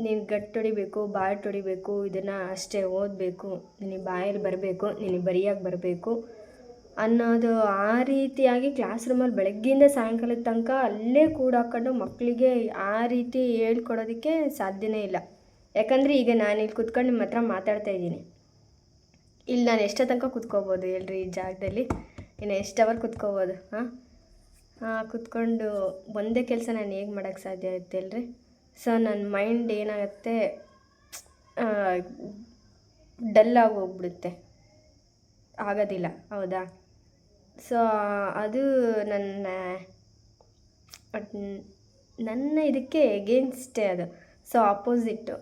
ನೀನು ಗಟ್ಟು ಹೊಡಿಬೇಕು, ಬಾಯಿ ಹೊಡಿಬೇಕು, ಇದನ್ನು ಅಷ್ಟೇ ಓದಬೇಕು, ನಿನಗೆ ಬಾಯಲ್ಲಿ ಬರಬೇಕು, ನಿನಗೆ ಬರೆಯೋಕ್ಕೆ ಬರಬೇಕು ಅನ್ನೋದು ಆ ರೀತಿಯಾಗಿ ಕ್ಲಾಸ್ ರೂಮಲ್ಲಿ ಬೆಳಗ್ಗೆಯಿಂದ ಸಾಯಂಕಾಲದ ತನಕ ಅಲ್ಲೇ ಕೂಡಾಕೊಂಡು ಮಕ್ಕಳಿಗೆ ಆ ರೀತಿ ಹೇಳ್ಕೊಡೋದಕ್ಕೆ ಸಾಧ್ಯನೇ ಇಲ್ಲ. ಯಾಕಂದರೆ ಈಗ ನಾನು ಇಲ್ಲಿ ಕೂತ್ಕೊಂಡು ನಿಮ್ಮ ಹತ್ರ ಮಾತಾಡ್ತಾ ಇದ್ದೀನಿ. ಇಲ್ಲಿ ನಾನು ಎಷ್ಟೋ ತನಕ ಕೂತ್ಕೋಬೋದು ಹೇಳ್ರಿ, ಈ ಜಾಗದಲ್ಲಿ ಇನ್ನು ಎಷ್ಟು ಅವರ್ ಕೂತ್ಕೋಬೋದು? ಕೂತ್ಕೊಂಡು ಒಂದೇ ಕೆಲಸ ನಾನು ಹೇಗೆ ಮಾಡೋಕ್ಕೆ ಸಾಧ್ಯ ಆಗುತ್ತೆ ಹೇಳ್ರಿ? ಸೊ ನನ್ನ ಮೈಂಡ್ ಏನಾಗುತ್ತೆ, ಡಲ್ಲಾಗಿ ಹೋಗ್ಬಿಡುತ್ತೆ, ಆಗೋದಿಲ್ಲ, ಹೌದಾ? ಸೊ ಅದು ನನ್ನ ಇದಕ್ಕೆ ಎಗೇನ್ಸ್ಟೇ ಅದು. ಸೊ ಆಪೋಸಿಟ್ಟು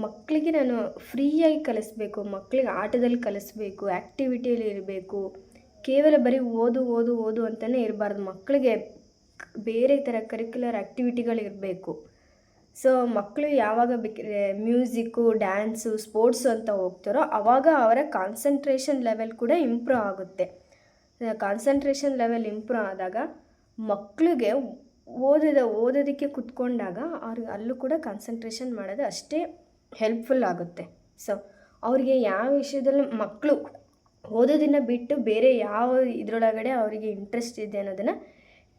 ಮಕ್ಕಳಿಗೆ ನಾನು ಫ್ರೀಯಾಗಿ ಕಲಿಸ್ಬೇಕು, ಮಕ್ಕಳಿಗೆ ಆಟದಲ್ಲಿ ಕಲಿಸ್ಬೇಕು, ಆ್ಯಕ್ಟಿವಿಟಿಯಲ್ಲಿ ಇರಬೇಕು. ಕೇವಲ ಬರೀ ಓದು ಅಂತಲೇ ಇರಬಾರ್ದು. ಮಕ್ಕಳಿಗೆ ಬೇರೆ ಥರ ಕರಿಕ್ಯುಲರ್ ಆ್ಯಕ್ಟಿವಿಟಿಗಳಿರಬೇಕು. ಸೊ ಮಕ್ಕಳು ಯಾವಾಗ ಬೇಕಿದ್ರೆ ಮ್ಯೂಸಿಕ್ಕು, ಡ್ಯಾನ್ಸು, ಸ್ಪೋರ್ಟ್ಸು ಅಂತ ಹೋಗ್ತಾರೋ ಆವಾಗ ಅವರ ಕಾನ್ಸಂಟ್ರೇಷನ್ ಲೆವೆಲ್ ಕೂಡ ಇಂಪ್ರೂವ್ ಆಗುತ್ತೆ. ಕಾನ್ಸಂಟ್ರೇಷನ್ ಲೆವೆಲ್ ಇಂಪ್ರೂವ್ ಆದಾಗ ಮಕ್ಕಳಿಗೆ ಓದೋದಕ್ಕೆ ಕೂತ್ಕೊಂಡಾಗ ಅವ್ರಿಗೆ ಅಲ್ಲೂ ಕೂಡ ಕಾನ್ಸಂಟ್ರೇಷನ್ ಮಾಡೋದು ಅಷ್ಟೇ ಹೆಲ್ಪ್ಫುಲ್ ಆಗುತ್ತೆ. ಸೊ ಅವರಿಗೆ ಯಾವ ವಿಷಯದಲ್ಲೂ ಮಕ್ಕಳು ಓದೋದನ್ನು ಬಿಟ್ಟು ಬೇರೆ ಯಾವ ಇದರೊಳಗಡೆ ಅವರಿಗೆ ಇಂಟ್ರೆಸ್ಟ್ ಇದೆ ಅನ್ನೋದನ್ನು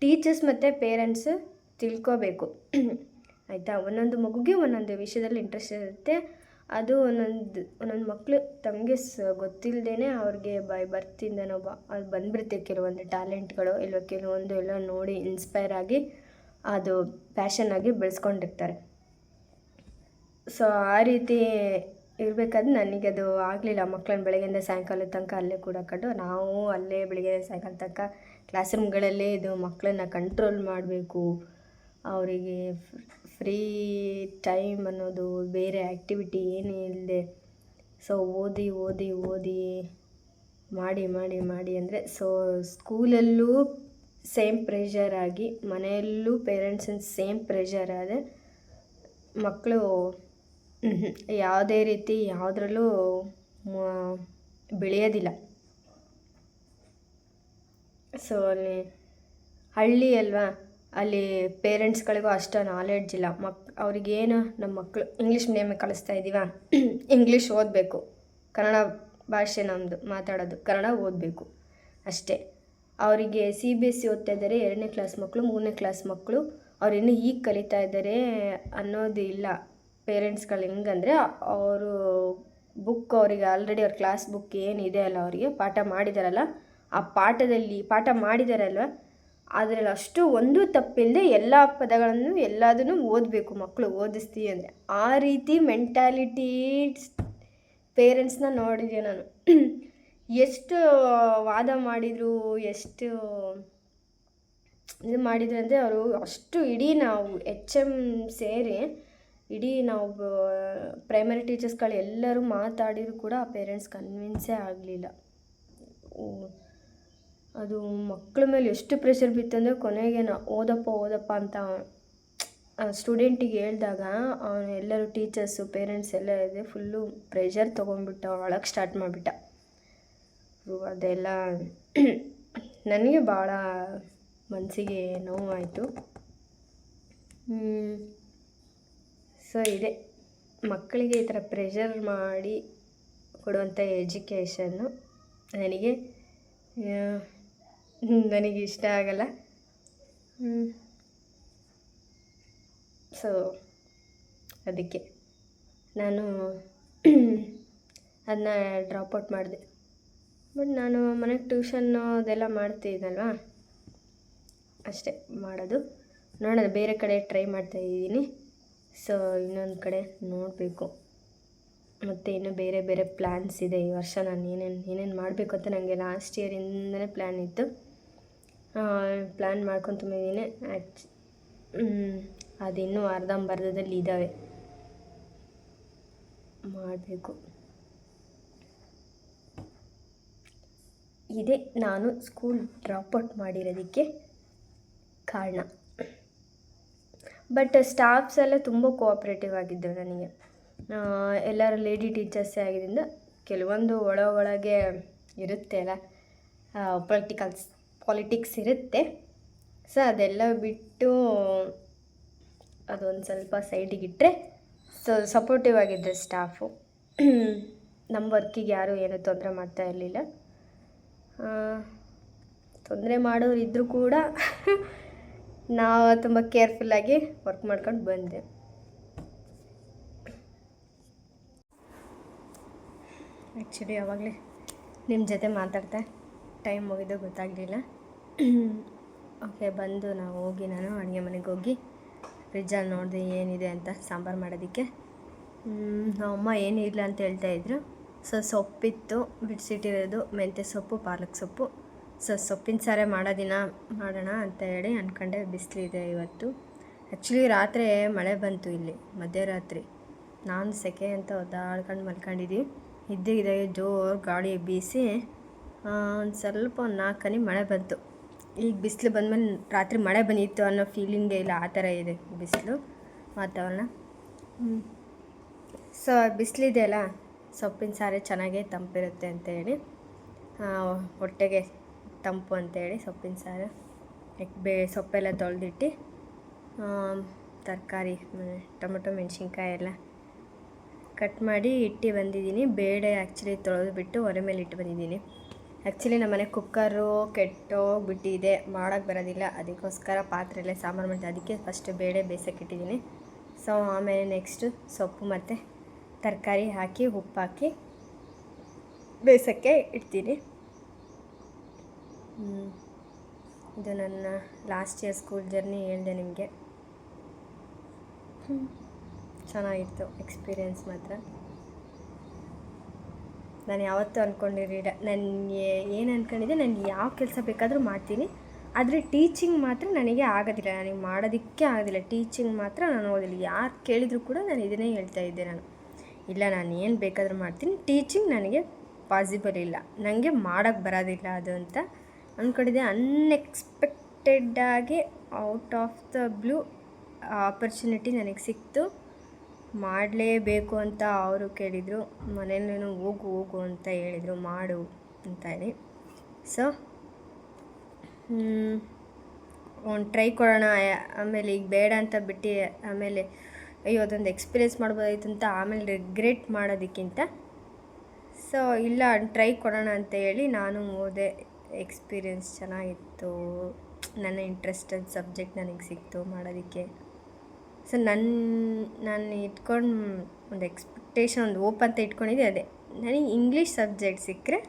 ಟೀಚರ್ಸ್ ಮತ್ತು ಪೇರೆಂಟ್ಸು ತಿಳ್ಕೋಬೇಕು, ಆಯಿತಾ? ಒಂದೊಂದು ಮಗುಗೆ ಒಂದೊಂದು ವಿಷಯದಲ್ಲಿ ಇಂಟ್ರೆಸ್ಟ್ ಇರುತ್ತೆ. ಅದು ಒಂದೊಂದು ಮಕ್ಕಳು ತಮಗೆ ಗೊತ್ತಿಲ್ಲದೇ ಅವ್ರಿಗೆ ಬೈ ಬರ್ತಿಂದನೋ ಅದು ಬಂದುಬಿಡುತ್ತೆ. ಕೆಲವೊಂದು ಟ್ಯಾಲೆಂಟ್ಗಳು ಕೆಲವೊಂದು ಎಲ್ಲ ನೋಡಿ ಇನ್ಸ್ಪೈರ್ ಆಗಿ ಅದು ಪ್ಯಾಷನ್ ಆಗಿ ಬೆಳೆಸ್ಕೊಂಡಿರ್ತಾರೆ. ಸೊ ಆ ರೀತಿ ಇರಬೇಕಾದ್ರೆ ನನಗದು ಆಗಲಿಲ್ಲ. ಮಕ್ಕಳನ್ನ ಬೆಳಗ್ಗೆಯಿಂದ ಸಾಯಂಕಾಲದ ತನಕ ಅಲ್ಲೇ ಕೂಡಾಕೊಂಡು ನಾವು ಅಲ್ಲೇ ಬೆಳಗ್ಗೆ ಸಾಯಂಕಾಲ ತನಕ ಕ್ಲಾಸ್ ರೂಮ್ಗಳಲ್ಲೇ ಇದು ಮಕ್ಕಳನ್ನ ಕಂಟ್ರೋಲ್ ಮಾಡಬೇಕು. ಅವರಿಗೆ ಫ್ರೀ ಟೈಮ್ ಅನ್ನೋದು ಬೇರೆ ಆ್ಯಕ್ಟಿವಿಟಿ ಏನೂ ಇಲ್ಲದೆ, ಸೊ ಓದಿ ಮಾಡಿ ಅಂದರೆ ಸೊ ಸ್ಕೂಲಲ್ಲೂ ಸೇಮ್ ಪ್ರೆಷರ್ ಆಗಿ ಮನೆಯಲ್ಲೂ ಪೇರೆಂಟ್ಸಿನ ಸೇಮ್ ಪ್ರೆಷರ್ ಆದರೆ ಮಕ್ಕಳು ಯಾವುದೇ ರೀತಿ ಯಾವುದ್ರಲ್ಲೂ ಬೆಳೆಯೋದಿಲ್ಲ. ಸೊ ಅಲ್ಲಿ ಹಳ್ಳಿ ಅಲ್ವಾ, ಅಲ್ಲಿ ಪೇರೆಂಟ್ಸ್ಗಳಿಗೂ ಅಷ್ಟು ನಾಲೆಡ್ಜ್ ಇಲ್ಲ. ಅವ್ರಿಗೇನು ನಮ್ಮ ಮಕ್ಕಳು ಇಂಗ್ಲೀಷ್ ಮೀಡಿಯಮಿಗೆ ಕಳಿಸ್ತಾ ಇದ್ದೀವ, ಇಂಗ್ಲೀಷ್ ಓದಬೇಕು, ಕನ್ನಡ ಭಾಷೆ ನಮ್ಮದು ಮಾತಾಡೋದು, ಕನ್ನಡ ಓದಬೇಕು ಅಷ್ಟೇ. ಅವರಿಗೆ CBSE ಓದ್ತಾ ಇದ್ದಾರೆ 2ನೇ ಕ್ಲಾಸ್ ಮಕ್ಕಳು, 3ನೇ ಕ್ಲಾಸ್ ಮಕ್ಕಳು, ಅವ್ರು ಇನ್ನೂ ಈಗ ಕಲಿತಾ ಇದ್ದಾರೆ ಅನ್ನೋದು ಇಲ್ಲ. ಪೇರೆಂಟ್ಸ್ಗಳು ಹೆಂಗಂದರೆ ಅವರು ಬುಕ್ ಅವರಿಗೆ ಆಲ್ರೆಡಿ ಅವ್ರ ಕ್ಲಾಸ್ ಬುಕ್ ಏನಿದೆ ಅಲ್ಲ, ಅವರಿಗೆ ಪಾಠ ಮಾಡಿದಾರಲ್ಲ, ಆ ಪಾಠ ಮಾಡಿದಾರಲ್ವ ಅದರಲ್ಲಿ ಅಷ್ಟು ಒಂದು ತಪ್ಪಿಲ್ಲದೆ ಎಲ್ಲ ಪದಗಳನ್ನು ಎಲ್ಲದನ್ನು ಓದಬೇಕು ಮಕ್ಕಳು ಓದಿಸ್ತೀವಿ ಅಂದರೆ. ಆ ರೀತಿ ಮೆಂಟ್ಯಾಲಿಟಿ ಪೇರೆಂಟ್ಸ್ನ ನೋಡಿದೆ ನಾನು. ಎಷ್ಟು ವಾದ ಮಾಡಿದರು, ಎಷ್ಟು ಇದು ಮಾಡಿದ್ರು ಅಂದರೆ ಅವರು ಅಷ್ಟು ಇಡೀ ನಾವು HM ಸೇರಿ ಇಡೀ ನಾವು ಪ್ರೈಮರಿ ಟೀಚರ್ಸ್ಗಳು ಎಲ್ಲರೂ ಮಾತಾಡಿದ್ರು ಕೂಡ ಆ ಪೇರೆಂಟ್ಸ್ ಕನ್ವಿನ್ಸೇ ಆಗಲಿಲ್ಲ. ಅದು ಮಕ್ಕಳ ಮೇಲೆ ಎಷ್ಟು ಪ್ರೆಷರ್ ಬಿತ್ತಂದರೆ ಕೊನೆಗೆ ಓದಪ್ಪ ಅಂತ ಸ್ಟೂಡೆಂಟಿಗೆ ಹೇಳಿದಾಗ ಎಲ್ಲರೂ ಟೀಚರ್ಸು ಪೇರೆಂಟ್ಸ್ ಎಲ್ಲ ಇದೆ ಫುಲ್ಲು ಪ್ರೆಷರ್ ತೊಗೊಂಡ್ಬಿಟ್ಟ, ಒಳಗೆ ಸ್ಟಾರ್ಟ್ ಮಾಡಿಬಿಟ್ಟ. ಅದೆಲ್ಲ ನನಗೆ ಭಾಳ ಮನಸ್ಸಿಗೆ ನೋವಾಯಿತು. ಸೊ ಇದೆ ಮಕ್ಕಳಿಗೆ ಈ ಥರ ಪ್ರೆಷರ್ ಮಾಡಿ ಕೊಡುವಂಥ ಎಜುಕೇಷನ್ನು ನನಗೆ ಇಷ್ಟ ಆಗಲ್ಲ. ಸೊ ಅದಕ್ಕೆ ನಾನು ಅದನ್ನ ಡ್ರಾಪ್ಔಟ್ ಮಾಡಿದೆ. ಬಟ್ ನಾನು ಮನೆಗೆ ಟ್ಯೂಷನ್ನು ಅದೆಲ್ಲ ಮಾಡ್ತಿದ್ದೀನಲ್ವ, ಅಷ್ಟೇ ಮಾಡೋದು. ನೋಡೋಣ, ಬೇರೆ ಕಡೆ ಟ್ರೈ ಮಾಡ್ತಾಯಿದ್ದೀನಿ. ಸೊ ಇನ್ನೊಂದು ಕಡೆ ನೋಡಬೇಕು. ಮತ್ತು ಇನ್ನೂ ಬೇರೆ ಬೇರೆ ಪ್ಲ್ಯಾನ್ಸ್ ಇದೆ ಈ ವರ್ಷ. ನಾನು ಏನೇನು ಮಾಡಬೇಕು ಅಂತ ನನಗೆ ಲಾಸ್ಟ್ ಇಯರಿಂದನೇ ಪ್ಲ್ಯಾನ್ ಇತ್ತು. ಪ್ಲ್ಯಾನ್ ಮಾಡ್ಕೊತಿದ್ದೀನಿ. ಅದಿನ್ನೂ ಅರ್ಧಂಬರ್ಧದಲ್ಲಿ ಇದ್ದಾವೆ, ಮಾಡಬೇಕು. ಇದೇ ನಾನು ಸ್ಕೂಲ್ ಡ್ರಾಪ್ಔಟ್ ಮಾಡಿರೋದಕ್ಕೆ ಕಾರಣ. ಬಟ್ ಸ್ಟಾಫ್ಸ್ ಎಲ್ಲ ತುಂಬ ಕೋಆಪ್ರೇಟಿವ್ ಆಗಿದ್ದರು ನನಗೆ. ಎಲ್ಲರೂ ಲೇಡಿ ಟೀಚರ್ಸೇ ಆಗಿದ್ದರಿಂದ ಕೆಲವೊಂದು ಒಳಗೆ ಇರುತ್ತೆ ಅಲ್ಲ, ಪಾಲಿಟಿಕ್ಸ್ ಇರುತ್ತೆ. ಸೊ ಅದೆಲ್ಲ ಬಿಟ್ಟು ಅದೊಂದು ಸ್ವಲ್ಪ ಸೈಡಿಗಿಟ್ಟರೆ ಸಪೋರ್ಟಿವ್ ಆಗಿದ್ದರು ಸ್ಟಾಫು. ನಮ್ಮ ವರ್ಕಿಗೆ ಯಾರೂ ಏನೂ ತೊಂದರೆ ಮಾಡ್ತಾ ಇರಲಿಲ್ಲ. ತೊಂದರೆ ಮಾಡೋರು ಇದ್ದರೂ ಕೂಡ ನಾವು ತುಂಬ ಕೇರ್ಫುಲ್ಲಾಗಿ ವರ್ಕ್ ಮಾಡ್ಕೊಂಡು ಬಂದೆ. ಆ್ಯಕ್ಚುಲಿ ಆವಾಗಲೇ ನಿಮ್ಮ ಜೊತೆ ಮಾತಾಡ್ತಾ ಟೈಮ್ ಮುಗಿದು ಗೊತ್ತಾಗಲಿಲ್ಲ. ಓಕೆ, ಬಂದು ನಾನು ಅಡುಗೆ ಮನೆಗೆ ಹೋಗಿ ಫ್ರಿಜ್ಜಲ್ಲಿ ನೋಡಿದೆ ಏನಿದೆ ಅಂತ ಸಾಂಬಾರು ಮಾಡೋದಕ್ಕೆ. ನಮ್ಮಮ್ಮ ಏನೂ ಇಲ್ಲ ಅಂತ ಹೇಳ್ತಾಯಿದ್ರು. ಸೊ ಸೊಪ್ಪಿತ್ತು ಬಿಡಿಸಿಟ್ಟಿರೋದು, ಮೆಂತ್ಯ ಸೊಪ್ಪು, ಪಾಲಕ್ ಸೊಪ್ಪು. ಸೊ ಸೊಪ್ಪಿನ ಸಾರೇ ಮಾಡೋಣ ಅಂತ ಹೇಳಿ ಅಂದ್ಕೊಂಡೆ. ಬಿಸಿಲಿದೆ ಇವತ್ತು. ಆ್ಯಕ್ಚುಲಿ ರಾತ್ರಿ ಮಳೆ ಬಂತು ಇಲ್ಲಿ ಮಧ್ಯರಾತ್ರಿ. ನಾನು ಸೆಕೆ ಅಂತ ಒದ್ದಾಡ್ಕೊಂಡು ಮಲ್ಕೊಂಡಿದ್ದೀವಿ. ಇದ್ದಕ್ಕಿದ್ದಾಗೆ ಜೋರು ಗಾಳಿ ಬೀಸಿ ಒಂದು ಸ್ವಲ್ಪ 4 ಹನಿ ಮಳೆ ಬಂತು. ಈಗ ಬಿಸಿಲು ಬಂದಮೇಲೆ ರಾತ್ರಿ ಮಳೆ ಬಂದಿತ್ತು ಅನ್ನೋ ಫೀಲಿಂಗೇ ಇಲ್ಲ, ಆ ಥರ ಇದೆ ಬಿಸಿಲು ವಾತಾವರಣ. ಸೊ ಬಿಸಿಲಿದೆ ಅಲ್ಲ, ಸೊಪ್ಪಿನ ಸಾರೇ ಚೆನ್ನಾಗೇ ತಂಪಿರುತ್ತೆ ಅಂತೇಳಿ, ಹೊಟ್ಟೆಗೆ ತಂಪು ಅಂತೇಳಿ ಸೊಪ್ಪಿನ ಸಾರು. ಸೊಪ್ಪೆಲ್ಲ ತೊಳೆದಿಟ್ಟು ತರಕಾರಿ ಟೊಮೆಟೊ ಮೆಣಸಿನ್ಕಾಯಿ ಎಲ್ಲ ಕಟ್ ಮಾಡಿ ಇಟ್ಟು ಬಂದಿದ್ದೀನಿ. ಬೇಳೆ ಆ್ಯಕ್ಚುಲಿ ತೊಳೆದುಬಿಟ್ಟು ಒಲೆ ಮೇಲೆ ಇಟ್ಟು ಬಂದಿದ್ದೀನಿ. ಆ್ಯಕ್ಚುಲಿ ನಮ್ಮ ಮನೆ ಕುಕ್ಕರು ಕೆಟ್ಟೋಗ್ಬಿಟ್ಟಿದೆ, ಮಾಡೋಕ್ಕೆ ಬರೋದಿಲ್ಲ. ಅದಕ್ಕೋಸ್ಕರ ಪಾತ್ರೆಯಲ್ಲೇ ಸಾಂಬಾರು ಮಾಡಿದೆ. ಅದಕ್ಕೆ ಫಸ್ಟ್ ಬೇಳೆ ಬೇಯಿಸೋಕ್ಕಿಟ್ಟಿದ್ದೀನಿ. ಸೊ ಆಮೇಲೆ ನೆಕ್ಸ್ಟು ಸೊಪ್ಪು ಮತ್ತು ತರಕಾರಿ ಹಾಕಿ ಉಪ್ಪು ಹಾಕಿ ಬೇಯಿಸೋಕ್ಕೆ ಇಡ್ತೀನಿ. ಇದು ನನ್ನ ಲಾಸ್ಟ್ ಇಯರ್ ಸ್ಕೂಲ್ ಜರ್ನಿ ಹೇಳಿದೆ ನಿಮಗೆ. ಚೆನ್ನಾಗಿತ್ತು ಎಕ್ಸ್ಪೀರಿಯೆನ್ಸ್ ಮಾತ್ರ. ನಾನು ಯಾವತ್ತೂ ಅಂದ್ಕೊಂಡಿರಲಿಲ್ಲ, ನನಗೆ ಏನು ಅಂದ್ಕೊಂಡಿದ್ದೆ, ನನಗೆ ಯಾವ ಕೆಲಸ ಬೇಕಾದರೂ ಮಾಡ್ತೀನಿ, ಆದರೆ ಟೀಚಿಂಗ್ ಮಾತ್ರ ನನಗೆ ಆಗೋದಿಲ್ಲ, ನನಗೆ ಮಾಡೋದಕ್ಕೆ ಆಗೋದಿಲ್ಲ. ಟೀಚಿಂಗ್ ಮಾತ್ರ ನಾನು ಓದಿಲ್ಲ. ಯಾರು ಕೇಳಿದರೂ ಕೂಡ ನಾನು ಇದನ್ನೇ ಹೇಳ್ತಾಯಿದ್ದೆ. ಇಲ್ಲ, ನಾನು ಏನು ಬೇಕಾದರೂ ಮಾಡ್ತೀನಿ, ಟೀಚಿಂಗ್ ನನಗೆ ಪಾಸಿಬಲ್ ಇಲ್ಲ, ನನಗೆ ಮಾಡೋಕ್ಕೆ ಬರೋದಿಲ್ಲ ಅದು ಅಂತ ಅಂದ್ಕೊಂಡಿದ್ದೆ. ಅನ್ಎಕ್ಸ್ಪೆಕ್ಟೆಡ್ಡಾಗಿ out of the blue opportunity ನನಗೆ ಸಿಕ್ತು. ಮಾಡಲೇಬೇಕು ಅಂತ ಅವರು ಕೇಳಿದರು, ಮನೇಲೇನೋ ಹೋಗು ಅಂತ ಹೇಳಿದರು, ಮಾಡು ಅಂತ ಹೇಳಿ. ಸೊ ಒಂದು ಟ್ರೈ ಕೊಡೋಣ. ಆಮೇಲೆ ಈಗ ಬೇಡ ಅಂತ ಬಿಟ್ಟು ಆಮೇಲೆ ಅಯ್ಯೋ ಅದೊಂದು ಎಕ್ಸ್ಪೀರಿಯೆನ್ಸ್ ಮಾಡ್ಬೋದಾಯ್ತು ಅಂತ ಆಮೇಲೆ ರಿಗ್ರೆಟ್ ಮಾಡೋದಕ್ಕಿಂತ ಸೊ ಇಲ್ಲ ಟ್ರೈ ಕೊಡೋಣ ಅಂತ ಹೇಳಿ ನಾನು ಓದೆ. ಎಕ್ಸ್ಪೀರಿಯೆನ್ಸ್ ಚೆನ್ನಾಗಿತ್ತು, ನನ್ನ ಇಂಟ್ರೆಸ್ಟೆಡ್ ಸಬ್ಜೆಕ್ಟ್ ನನಗೆ ಸಿಕ್ತು ಮಾಡೋದಕ್ಕೆ. ಸೊ ನಾನು ಇಟ್ಕೊಂಡು ಒಂದು ಎಕ್ಸ್ಪೆಕ್ಟೇಷನ್, ಒಂದು ಓಪ್ ಅಂತ ಇಟ್ಕೊಂಡಿದ್ದೆ, ಅದೇ ನನಗೆ ಇಂಗ್ಲೀಷ್ ಸಬ್ಜೆಕ್ಟ್ ಸಿಕ್ಕರೆ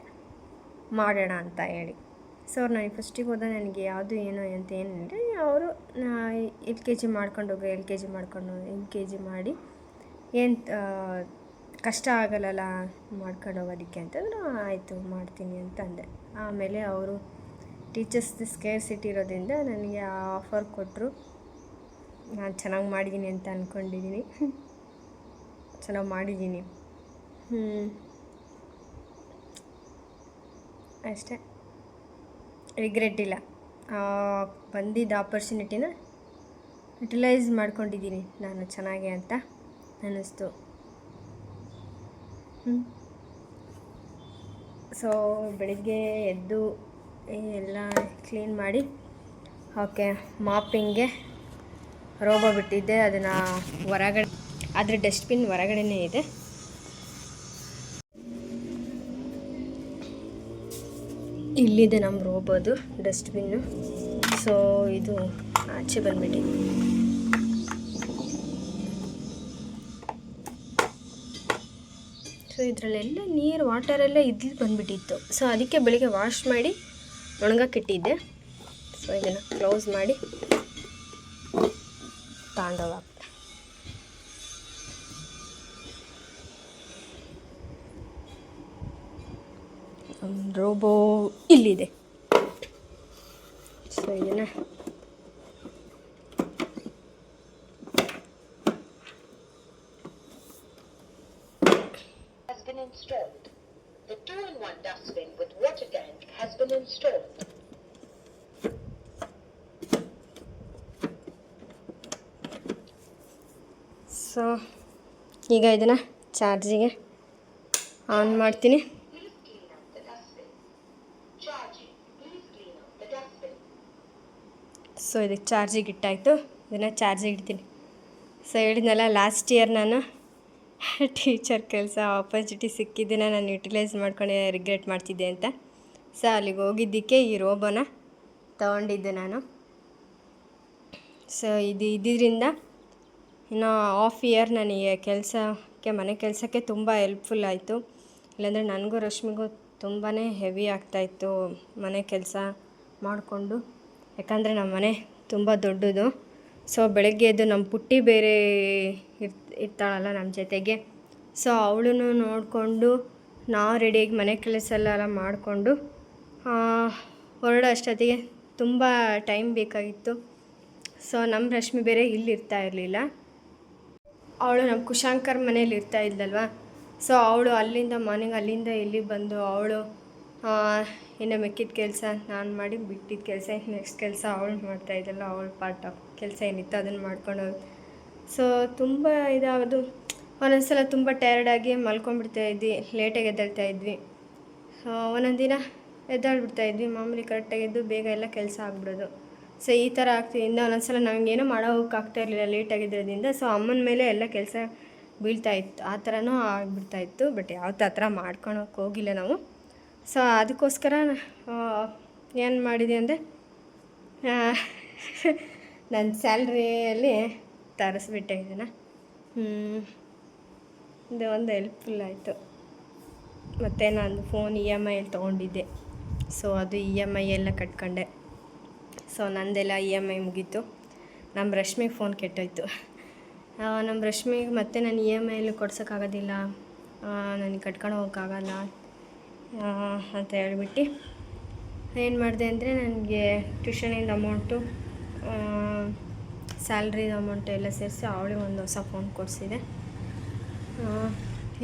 ಮಾಡೋಣ ಅಂತ ಹೇಳಿ. ಸೊ ಅವ್ರು ನನಗೆ ಫಸ್ಟಿಗೆ ಹೋದ ನನಗೆ ಯಾವುದು ಏನೋ ಅಂತ ಏನಿಲ್ಲ, ಅವರು LKG ಮಾಡ್ಕೊಂಡು ಹೋಗು, LKG ಮಾಡಿ ಏನು ಕಷ್ಟ ಆಗಲ್ಲಲ್ಲ ಮಾಡ್ಕೊಂಡು ಹೋಗೋದಕ್ಕೆ ಅಂತಂದ್ರೆ ಆಯಿತು ಮಾಡ್ತೀನಿ ಅಂತ ಅಂದೆ. ಆಮೇಲೆ ಅವರು ಟೀಚರ್ಸ್ ಸ್ಕೇರ್ಸಿಟಿ ಇರೋದ್ರಿಂದ ನನಗೆ ಆಫರ್ ಕೊಟ್ಟರು. ನಾನು ಚೆನ್ನಾಗಿ ಮಾಡಿದ್ದೀನಿ ಅಂತ ಅಂದ್ಕೊಂಡಿದ್ದೀನಿ. ಚೆನ್ನಾಗಿ ಮಾಡಿದ್ದೀನಿ, ಅಷ್ಟೇ. ರಿಗ್ರೆಟ್ ಇಲ್ಲ. ಬಂದಿದ್ದ ಆಪರ್ಚುನಿಟಿನ ಯುಟಿಲೈಸ್ ಮಾಡ್ಕೊಂಡಿದ್ದೀನಿ ನಾನು ಚೆನ್ನಾಗೆ ಅಂತ ಅನ್ನಿಸ್ತು. ಸೊ ಬೆಳಿಗ್ಗೆ ಎದ್ದು ಎಲ್ಲ ಕ್ಲೀನ್ ಮಾಡಿ ಓಕೆ ಮಾಪಿಂಗ್ಗೆ ರೋಬೋ ಬಿಟ್ಟಿದ್ದೆ, ಅದನ್ನು ಹೊರಗಡೆ, ಆದರೆ ಡಸ್ಟ್ಬಿನ್ ಹೊರಗಡೆನೇ ಇದೆ. ಇಲ್ಲಿದೆ ನಮ್ಮ ರೋಬೋದು ಡಸ್ಟ್ಬಿನ್ನು. ಸೊ ಇದು ಆಚೆ ಬಂದ್ಬಿಟ್ಟಿದೆ. ಸೊ ಇದರಲ್ಲೆಲ್ಲ ನೀರು ವಾಟರೆಲ್ಲ ಇಲ್ಲಿ ಬಂದುಬಿಟ್ಟಿತ್ತು. ಸೊ ಅದಕ್ಕೆ ಬೆಳಿಗ್ಗೆ ವಾಶ್ ಮಾಡಿ ಒಣಗಕ್ಕಿಟ್ಟಿದ್ದೆ. ಸೊ ಇದನ್ನು ಕ್ಲೋಸ್ ಮಾಡಿ ತಗೊಂಡೋಗ. ರೋಬೋ ಇಲ್ಲಿದೆ. ಸೊ ಇದನ್ನು has been installed. The 2-in-1 dustbin with water tank has been installed. So ಈಗ ಇದನ್ನು ಚಾರ್ಜಿಗೆ ಆನ್ ಮಾಡ್ತೀನಿ. ಸೊ ಇದಕ್ಕೆ ಚಾರ್ಜಿಗೆ ಇಟ್ಟಾಯಿತು, ಇದನ್ನು ಚಾರ್ಜಿಗೆ ಇಡ್ತೀನಿ. ಸೊ ಹೇಳಿದ್ನಲ್ಲ ಲಾಸ್ಟ್ ಇಯರ್ ನಾನು ಟೀಚರ್ ಕೆಲಸ ಆಪರ್ಚುನಿಟಿ ಸಿಕ್ಕಿದ್ದನ್ನು ನಾನು ಯುಟಿಲೈಸ್ ಮಾಡ್ಕೊಂಡು ರಿಗ್ರೆಟ್ ಮಾಡ್ತಿದ್ದೆ ಅಂತ. ಸೊ ಅಲ್ಲಿಗೆ ಹೋಗಿದ್ದಕ್ಕೆ ಈ ರೋಬೋನ ತಗೊಂಡಿದ್ದೆ ನಾನು. ಸೊ ಇದರಿಂದ ಇನ್ನು ಹಾಫ್ ಇಯರ್ ನನಗೆ ಮನೆ ಕೆಲಸಕ್ಕೆ ತುಂಬ ಹೆಲ್ಪ್ಫುಲ್ ಆಯಿತು. ಇಲ್ಲಾಂದರೆ ನನಗೂ ರಶ್ಮಿಗೂ ತುಂಬಾ ಹೆವಿ ಆಗ್ತಾಯಿತ್ತು ಮನೆ ಕೆಲಸ ಮಾಡಿಕೊಂಡು. ಯಾಕಂದರೆ ನಮ್ಮ ಮನೆ ತುಂಬ ದೊಡ್ಡದು. ಸೊ ಬೆಳಗ್ಗೆ ಎದ್ದು ನಮ್ಮ ಪುಟ್ಟಿ ಬೇರೆ ಇರ್ತಾಳಲ್ಲ ನಮ್ಮ ಜೊತೆಗೆ. ಸೊ ಅವಳನ್ನು ನೋಡಿಕೊಂಡು ನಾವು ರೆಡಿಯಾಗಿ ಮನೆ ಕೆಲಸ ಎಲ್ಲ ಮಾಡಿಕೊಂಡು ಹೊರಡೋ ಅಷ್ಟೊತ್ತಿಗೆ ತುಂಬ ಟೈಮ್ ಬೇಕಾಗಿತ್ತು. ಸೊ ನಮ್ಮ ರಶ್ಮಿ ಬೇರೆ ಇಲ್ಲಿ ಇರ್ತಾ ಇರಲಿಲ್ಲ, ಅವಳು ನಮ್ಮ ಕುಶಾಂಕರ್ ಮನೇಲಿ ಇರ್ತಾ ಇದ್ಲಲ್ವ. ಸೊ ಅವಳು ಅಲ್ಲಿಂದ ಮಾರ್ನಿಂಗ್ ಅಲ್ಲಿಂದ ಇಲ್ಲಿಗೆ ಬಂದು ಅವಳು ಇನ್ನು ಮೆಕ್ಕಿದ ಕೆಲಸ ನಾನು ಮಾಡಿ, ಬಿಟ್ಟಿದ್ದ ಕೆಲಸ ನೆಕ್ಸ್ಟ್ ಕೆಲಸ ಅವಳು ಮಾಡ್ತಾಯಿದ್ದಲ್ಲ, ಅವಳು ಪಾರ್ಟ್ ಆಫ್ ಕೆಲಸ ಏನಿತ್ತು ಅದನ್ನು ಮಾಡ್ಕೊಂಡು. ಸೊ ತುಂಬ ಇದಾಗೋದು. ಒಂದೊಂದು ಸಲ ತುಂಬ ಟಯರ್ಡಾಗಿ ಮಲ್ಕೊಂಡ್ಬಿಡ್ತಾಯಿದ್ವಿ, ಲೇಟಾಗಿ ಎದ್ದೇಳ್ತಾಯಿದ್ವಿ. ಒಂದೊಂದು ದಿನ ಎದ್ದೇಳ್ಬಿಡ್ತಾಯಿದ್ವಿ, ಮಾಮೂಲಿ ಕರೆಕ್ಟಾಗಿ ಎದ್ದು ಬೇಗ ಎಲ್ಲ ಕೆಲಸ ಆಗ್ಬಿಡೋದು. ಸೊ ಈ ಥರ ಆಗ್ತಿದ್ದರಿಂದ ಒಂದೊಂದು ಸಲ ನಮಗೇನೋ ಮಾಡೋಕ್ಕಾಗ್ತಾಯಿರಲಿಲ್ಲ ಲೇಟಾಗಿದ್ದರಿಂದ. ಸೊ ಅಮ್ಮನ ಮೇಲೆ ಎಲ್ಲ ಕೆಲಸ ಬೀಳ್ತಾಯಿತ್ತು, ಆ ಥರನೂ ಆಗಿಬಿಡ್ತಾಯಿತ್ತು. ಬಟ್ ಯಾವತ್ತೂ ಆ ಥರ ಮಾಡ್ಕೊಳಕ್ಕೆ ಹೋಗಿಲ್ಲ ನಾವು. ಸೊ ಅದಕ್ಕೋಸ್ಕರ ಏನು ಮಾಡಿದೆ ಅಂದರೆ ನನ್ನ ಸ್ಯಾಲ್ರಿಯಲ್ಲಿ ತರಿಸ್ಬಿಟ್ಟೆ ಇದನ್ನು. ಇದು ಒಂದು ಹೆಲ್ಪ್ಫುಲ್ ಆಯಿತು. ಮತ್ತು ನಾನು ಫೋನ್ EMI ತೊಗೊಂಡಿದ್ದೆ. ಸೊ ಅದು EMI ಎಲ್ಲ ಕಟ್ಕೊಂಡೆ. ಸೊ ನಂದೆಲ್ಲ EMI ಮುಗೀತು. ನಮ್ಮ ರಶ್ಮಿಗೆ ಫೋನ್ ಕೆಟ್ಟೋಯ್ತು. ನಮ್ಮ ರಶ್ಮಿಗೆ ಮತ್ತೆ ನಾನು EMI ಕೊಡ್ಸೋಕ್ಕಾಗೋದಿಲ್ಲ, ನನಗೆ ಕಟ್ಕೊಂಡು ಹೋಗೋಕ್ಕಾಗಲ್ಲ ಅಂತ ಹೇಳ್ಬಿಟ್ಟು ಏನು ಮಾಡಿದೆ ಅಂದರೆ ನನಗೆ ಟ್ಯೂಷನಿಂದ ಅಮೌಂಟು, ಸ್ಯಾಲ್ರಿದ ಅಮೌಂಟು ಎಲ್ಲ ಸೇರಿಸಿ ಅವಳಿಗೆ ಒಂದು ಹೊಸ ಫೋನ್ ಕೊಡಿಸಿದೆ.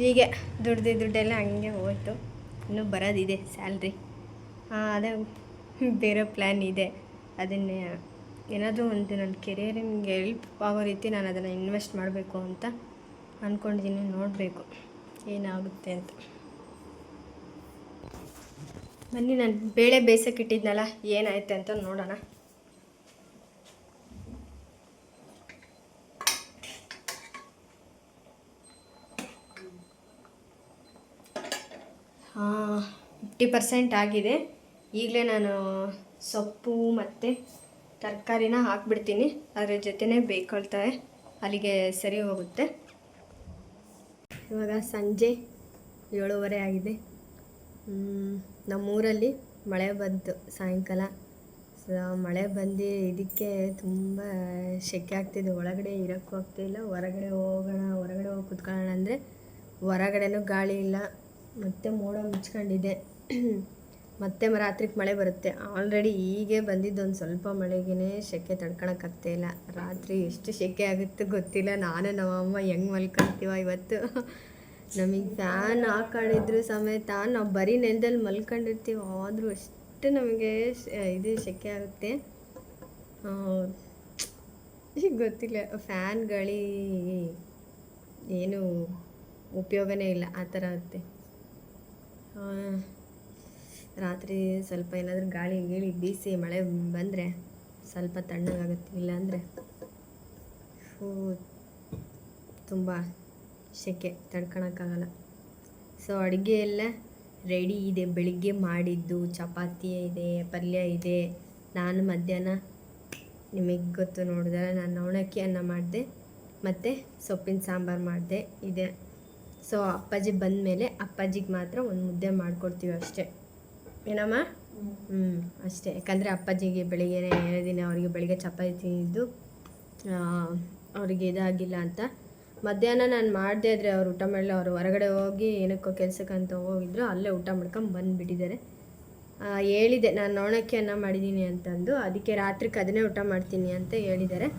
ಹೀಗೆ ದುಡ್ಡೆಲ್ಲ ಹಂಗೆ ಹೋಯ್ತು. ಇನ್ನೂ ಬರೋದಿದೆ ಸ್ಯಾಲ್ರಿ, ಅದೇ ಬೇರೆ ಪ್ಲ್ಯಾನ್ ಇದೆ. ಅದನ್ನೇ ಏನಾದರೂ ಒಂದು ನನ್ನ ಕೆರಿಯರಿಂಗೆ ಹೆಲ್ಪ್ ಆಗೋ ರೀತಿ ನಾನು ಅದನ್ನು ಇನ್ವೆಸ್ಟ್ ಮಾಡಬೇಕು ಅಂತ ಅಂದ್ಕೊಂಡಿದ್ದೀನಿ. ನೋಡಬೇಕು ಏನಾಗುತ್ತೆ ಅಂತ. ಬನ್ನಿ, ನಾನು ಬೇಳೆ ಬೇಯಿಸೋಕ್ಕಿಟ್ಟಿದ್ನಲ್ಲ ಏನಾಯ್ತು ಅಂತ ನೋಡೋಣ. ಹಾಂ, 50% ಆಗಿದೆ. ಈಗಲೇ ನಾನು ಸೊಪ್ಪು ಮತ್ತು ತರಕಾರಿನ ಹಾಕ್ಬಿಡ್ತೀನಿ. ಅದ್ರ ಜೊತೆನೇ ಬೇಯ್ಕೊಳ್ತಾರೆ, ಅಲ್ಲಿಗೆ ಸರಿ ಹೋಗುತ್ತೆ. ಇವಾಗ ಸಂಜೆ 7:30 ಆಗಿದೆ. ನಮ್ಮೂರಲ್ಲಿ ಮಳೆ ಬಂತು ಸಾಯಂಕಾಲ. ಮಳೆ ಬಂದು ಇದಕ್ಕೆ ತುಂಬ ಸೆಕೆ ಆಗ್ತಿದೆ. ಒಳಗಡೆ ಇರೋಕ್ಕೂ ಆಗ್ತಾಯಿಲ್ಲ. ಹೊರಗಡೆ ಹೊರಗಡೆ ಹೋಗಿ ಕುತ್ಕೊಳ್ಳೋಣ ಅಂದರೆ ಹೊರಗಡೆನೂ ಗಾಳಿ ಇಲ್ಲ. ಮತ್ತೆ ಮೋಡ ಮುಚ್ಕೊಂಡಿದೆ. ಮತ್ತೆ ರಾತ್ರಿಗೆ ಮಳೆ ಬರುತ್ತೆ. ಆಲ್ರೆಡಿ ಹೀಗೆ ಬಂದಿದ್ದು ಒಂದು ಸ್ವಲ್ಪ ಮಳೆಗೇ ಸೆಕೆ ತಡ್ಕೊಳಕ್ಕಾಗ್ತಾಯಿಲ್ಲ. ರಾತ್ರಿ ಎಷ್ಟು ಸೆಕೆ ಆಗುತ್ತೆ ಗೊತ್ತಿಲ್ಲ. ನಾನು ನಮ್ಮಮ್ಮ ಹೆಂಗೆ ಮಲ್ಕೊಳ್ತೀವ ಇವತ್ತು. ನಮಗೆ ಫ್ಯಾನ್ ಹಾಕೊಂಡಿದ್ರು ಸಮೇತ ನಾವು ಬರೀ ನೆಲದಲ್ಲಿ ಮಲ್ಕೊಂಡಿರ್ತೀವಿ. ಆದರೂ ಅಷ್ಟು ನಮಗೆ ಇದು ಸೆಕೆ ಆಗುತ್ತೆ. ಗೊತ್ತಿಲ್ಲ, ಫ್ಯಾನ್ ಗಾಳಿ ಏನು ಉಪಯೋಗನೇ ಇಲ್ಲ, ಆ ಥರ ಆಗುತ್ತೆ. ರಾತ್ರಿ ಸ್ವಲ್ಪ ಏನಾದರೂ ಗಾಳಿ ಬೀಸಿ ಮಳೆ ಬಂದರೆ ಸ್ವಲ್ಪ ತಣ್ಣಗಾಗುತ್ತೆ. ಇಲ್ಲಾಂದರೆ ತುಂಬ ಸೆಕೆ ತಡ್ಕೊಳಕ್ಕಾಗಲ್ಲ. ಸೊ ಅಡುಗೆ ಎಲ್ಲ ರೆಡಿ ಇದೆ. ಬೆಳಿಗ್ಗೆ ಮಾಡಿದ್ದು ಚಪಾತಿ ಇದೆ, ಪಲ್ಯ ಇದೆ. ನಾನು ಮಧ್ಯಾಹ್ನ ನಿಮಗೆ ಗೊತ್ತು ನೋಡಿದ್ರೆ ನಾನು ಅವಲಕ್ಕಿ ಅನ್ನ ಮಾಡಿದೆ ಮತ್ತು ಸೊಪ್ಪಿನ ಸಾಂಬಾರು ಮಾಡಿದೆ ಇದೆ. ಸೊ ಅಪ್ಪಾಜಿ ಬಂದ ಮೇಲೆ ಅಪ್ಪಾಜಿಗೆ ಮಾತ್ರ ಒಂದು ಮುದ್ದೆ ಮಾಡಿಕೊಡ್ತೀವಿ ಅಷ್ಟೇ. ಏನಮ್ಮ? ಅಷ್ಟೇ. ಯಾಕಂದರೆ ಅಪ್ಪಾಜಿಗೆ ಬೆಳಿಗ್ಗೆ ಹೇಳಿದ್ದೀನಿ, ಅವರಿಗೆ ಬೆಳಿಗ್ಗೆ ಚಪಾತಿ ತಿಂದಿದ್ದು ಅವರಿಗೆ ಇದಾಗಿಲ್ಲ ಅಂತ. ಮಧ್ಯಾಹ್ನ ನಾನು ಮಾಡದೇ ಇದ್ದರೆ ಅವ್ರು ಊಟ ಮಾಡಲಿ. ಅವರು ಹೊರಗಡೆ ಹೋಗಿ ಏನಕ್ಕೋ ಕೆಲಸಕ್ಕಂತ ಹೋಗಿದ್ರು, ಅಲ್ಲೇ ಊಟ ಮಾಡ್ಕೊಂಡು ಬಂದುಬಿಟ್ಟಿದ್ದಾರೆ. ಹೇಳಿದೆ ನಾನು ಅವಲಕ್ಕಿ ಅನ್ನ ಮಾಡಿದ್ದೀನಿ ಅಂತಂದು, ಅದಕ್ಕೆ ರಾತ್ರಿಗೆ ಅದನ್ನೇ ಊಟ ಮಾಡ್ತೀನಿ ಅಂತ ಹೇಳಿದ್ದಾರೆ.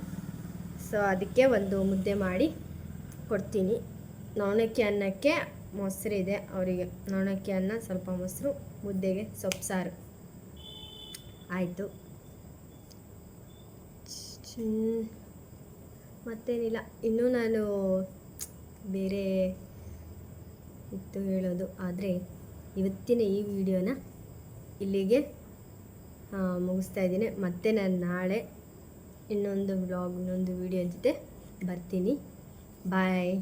ಸೊ ಅದಕ್ಕೆ ಒಂದು ಮುದ್ದೆ ಮಾಡಿ ಕೊಡ್ತೀನಿ. ಅವಲಕ್ಕಿ ಅನ್ನಕ್ಕೆ ಮೊಸರು ಇದೆ ಅವರಿಗೆ. ಅವಲಕ್ಕಿ ಅನ್ನ, ಸ್ವಲ್ಪ ಮೊಸರು, ಮುದ್ದೆಗೆ ಸೊಪ್ಪು ಸಾರು ಆಯಿತು. ಮತ್ತೇನಿಲ್ಲ. ಇನ್ನೂ ನಾನು ಬೇರೆ ಇತ್ತು ಹೇಳೋದು, ಆದರೆ ಇವತ್ತಿನ ಈ ವಿಡಿಯೋನ ಇಲ್ಲಿಗೆ ಮುಗಿಸ್ತಾ ಇದ್ದೀನಿ. ಮತ್ತೆ ನಾನು ನಾಳೆ ಇನ್ನೊಂದು ವ್ಲಾಗ್, ಇನ್ನೊಂದು ವಿಡಿಯೋ ಜೊತೆ ಬರ್ತೀನಿ. ಬಾಯ್.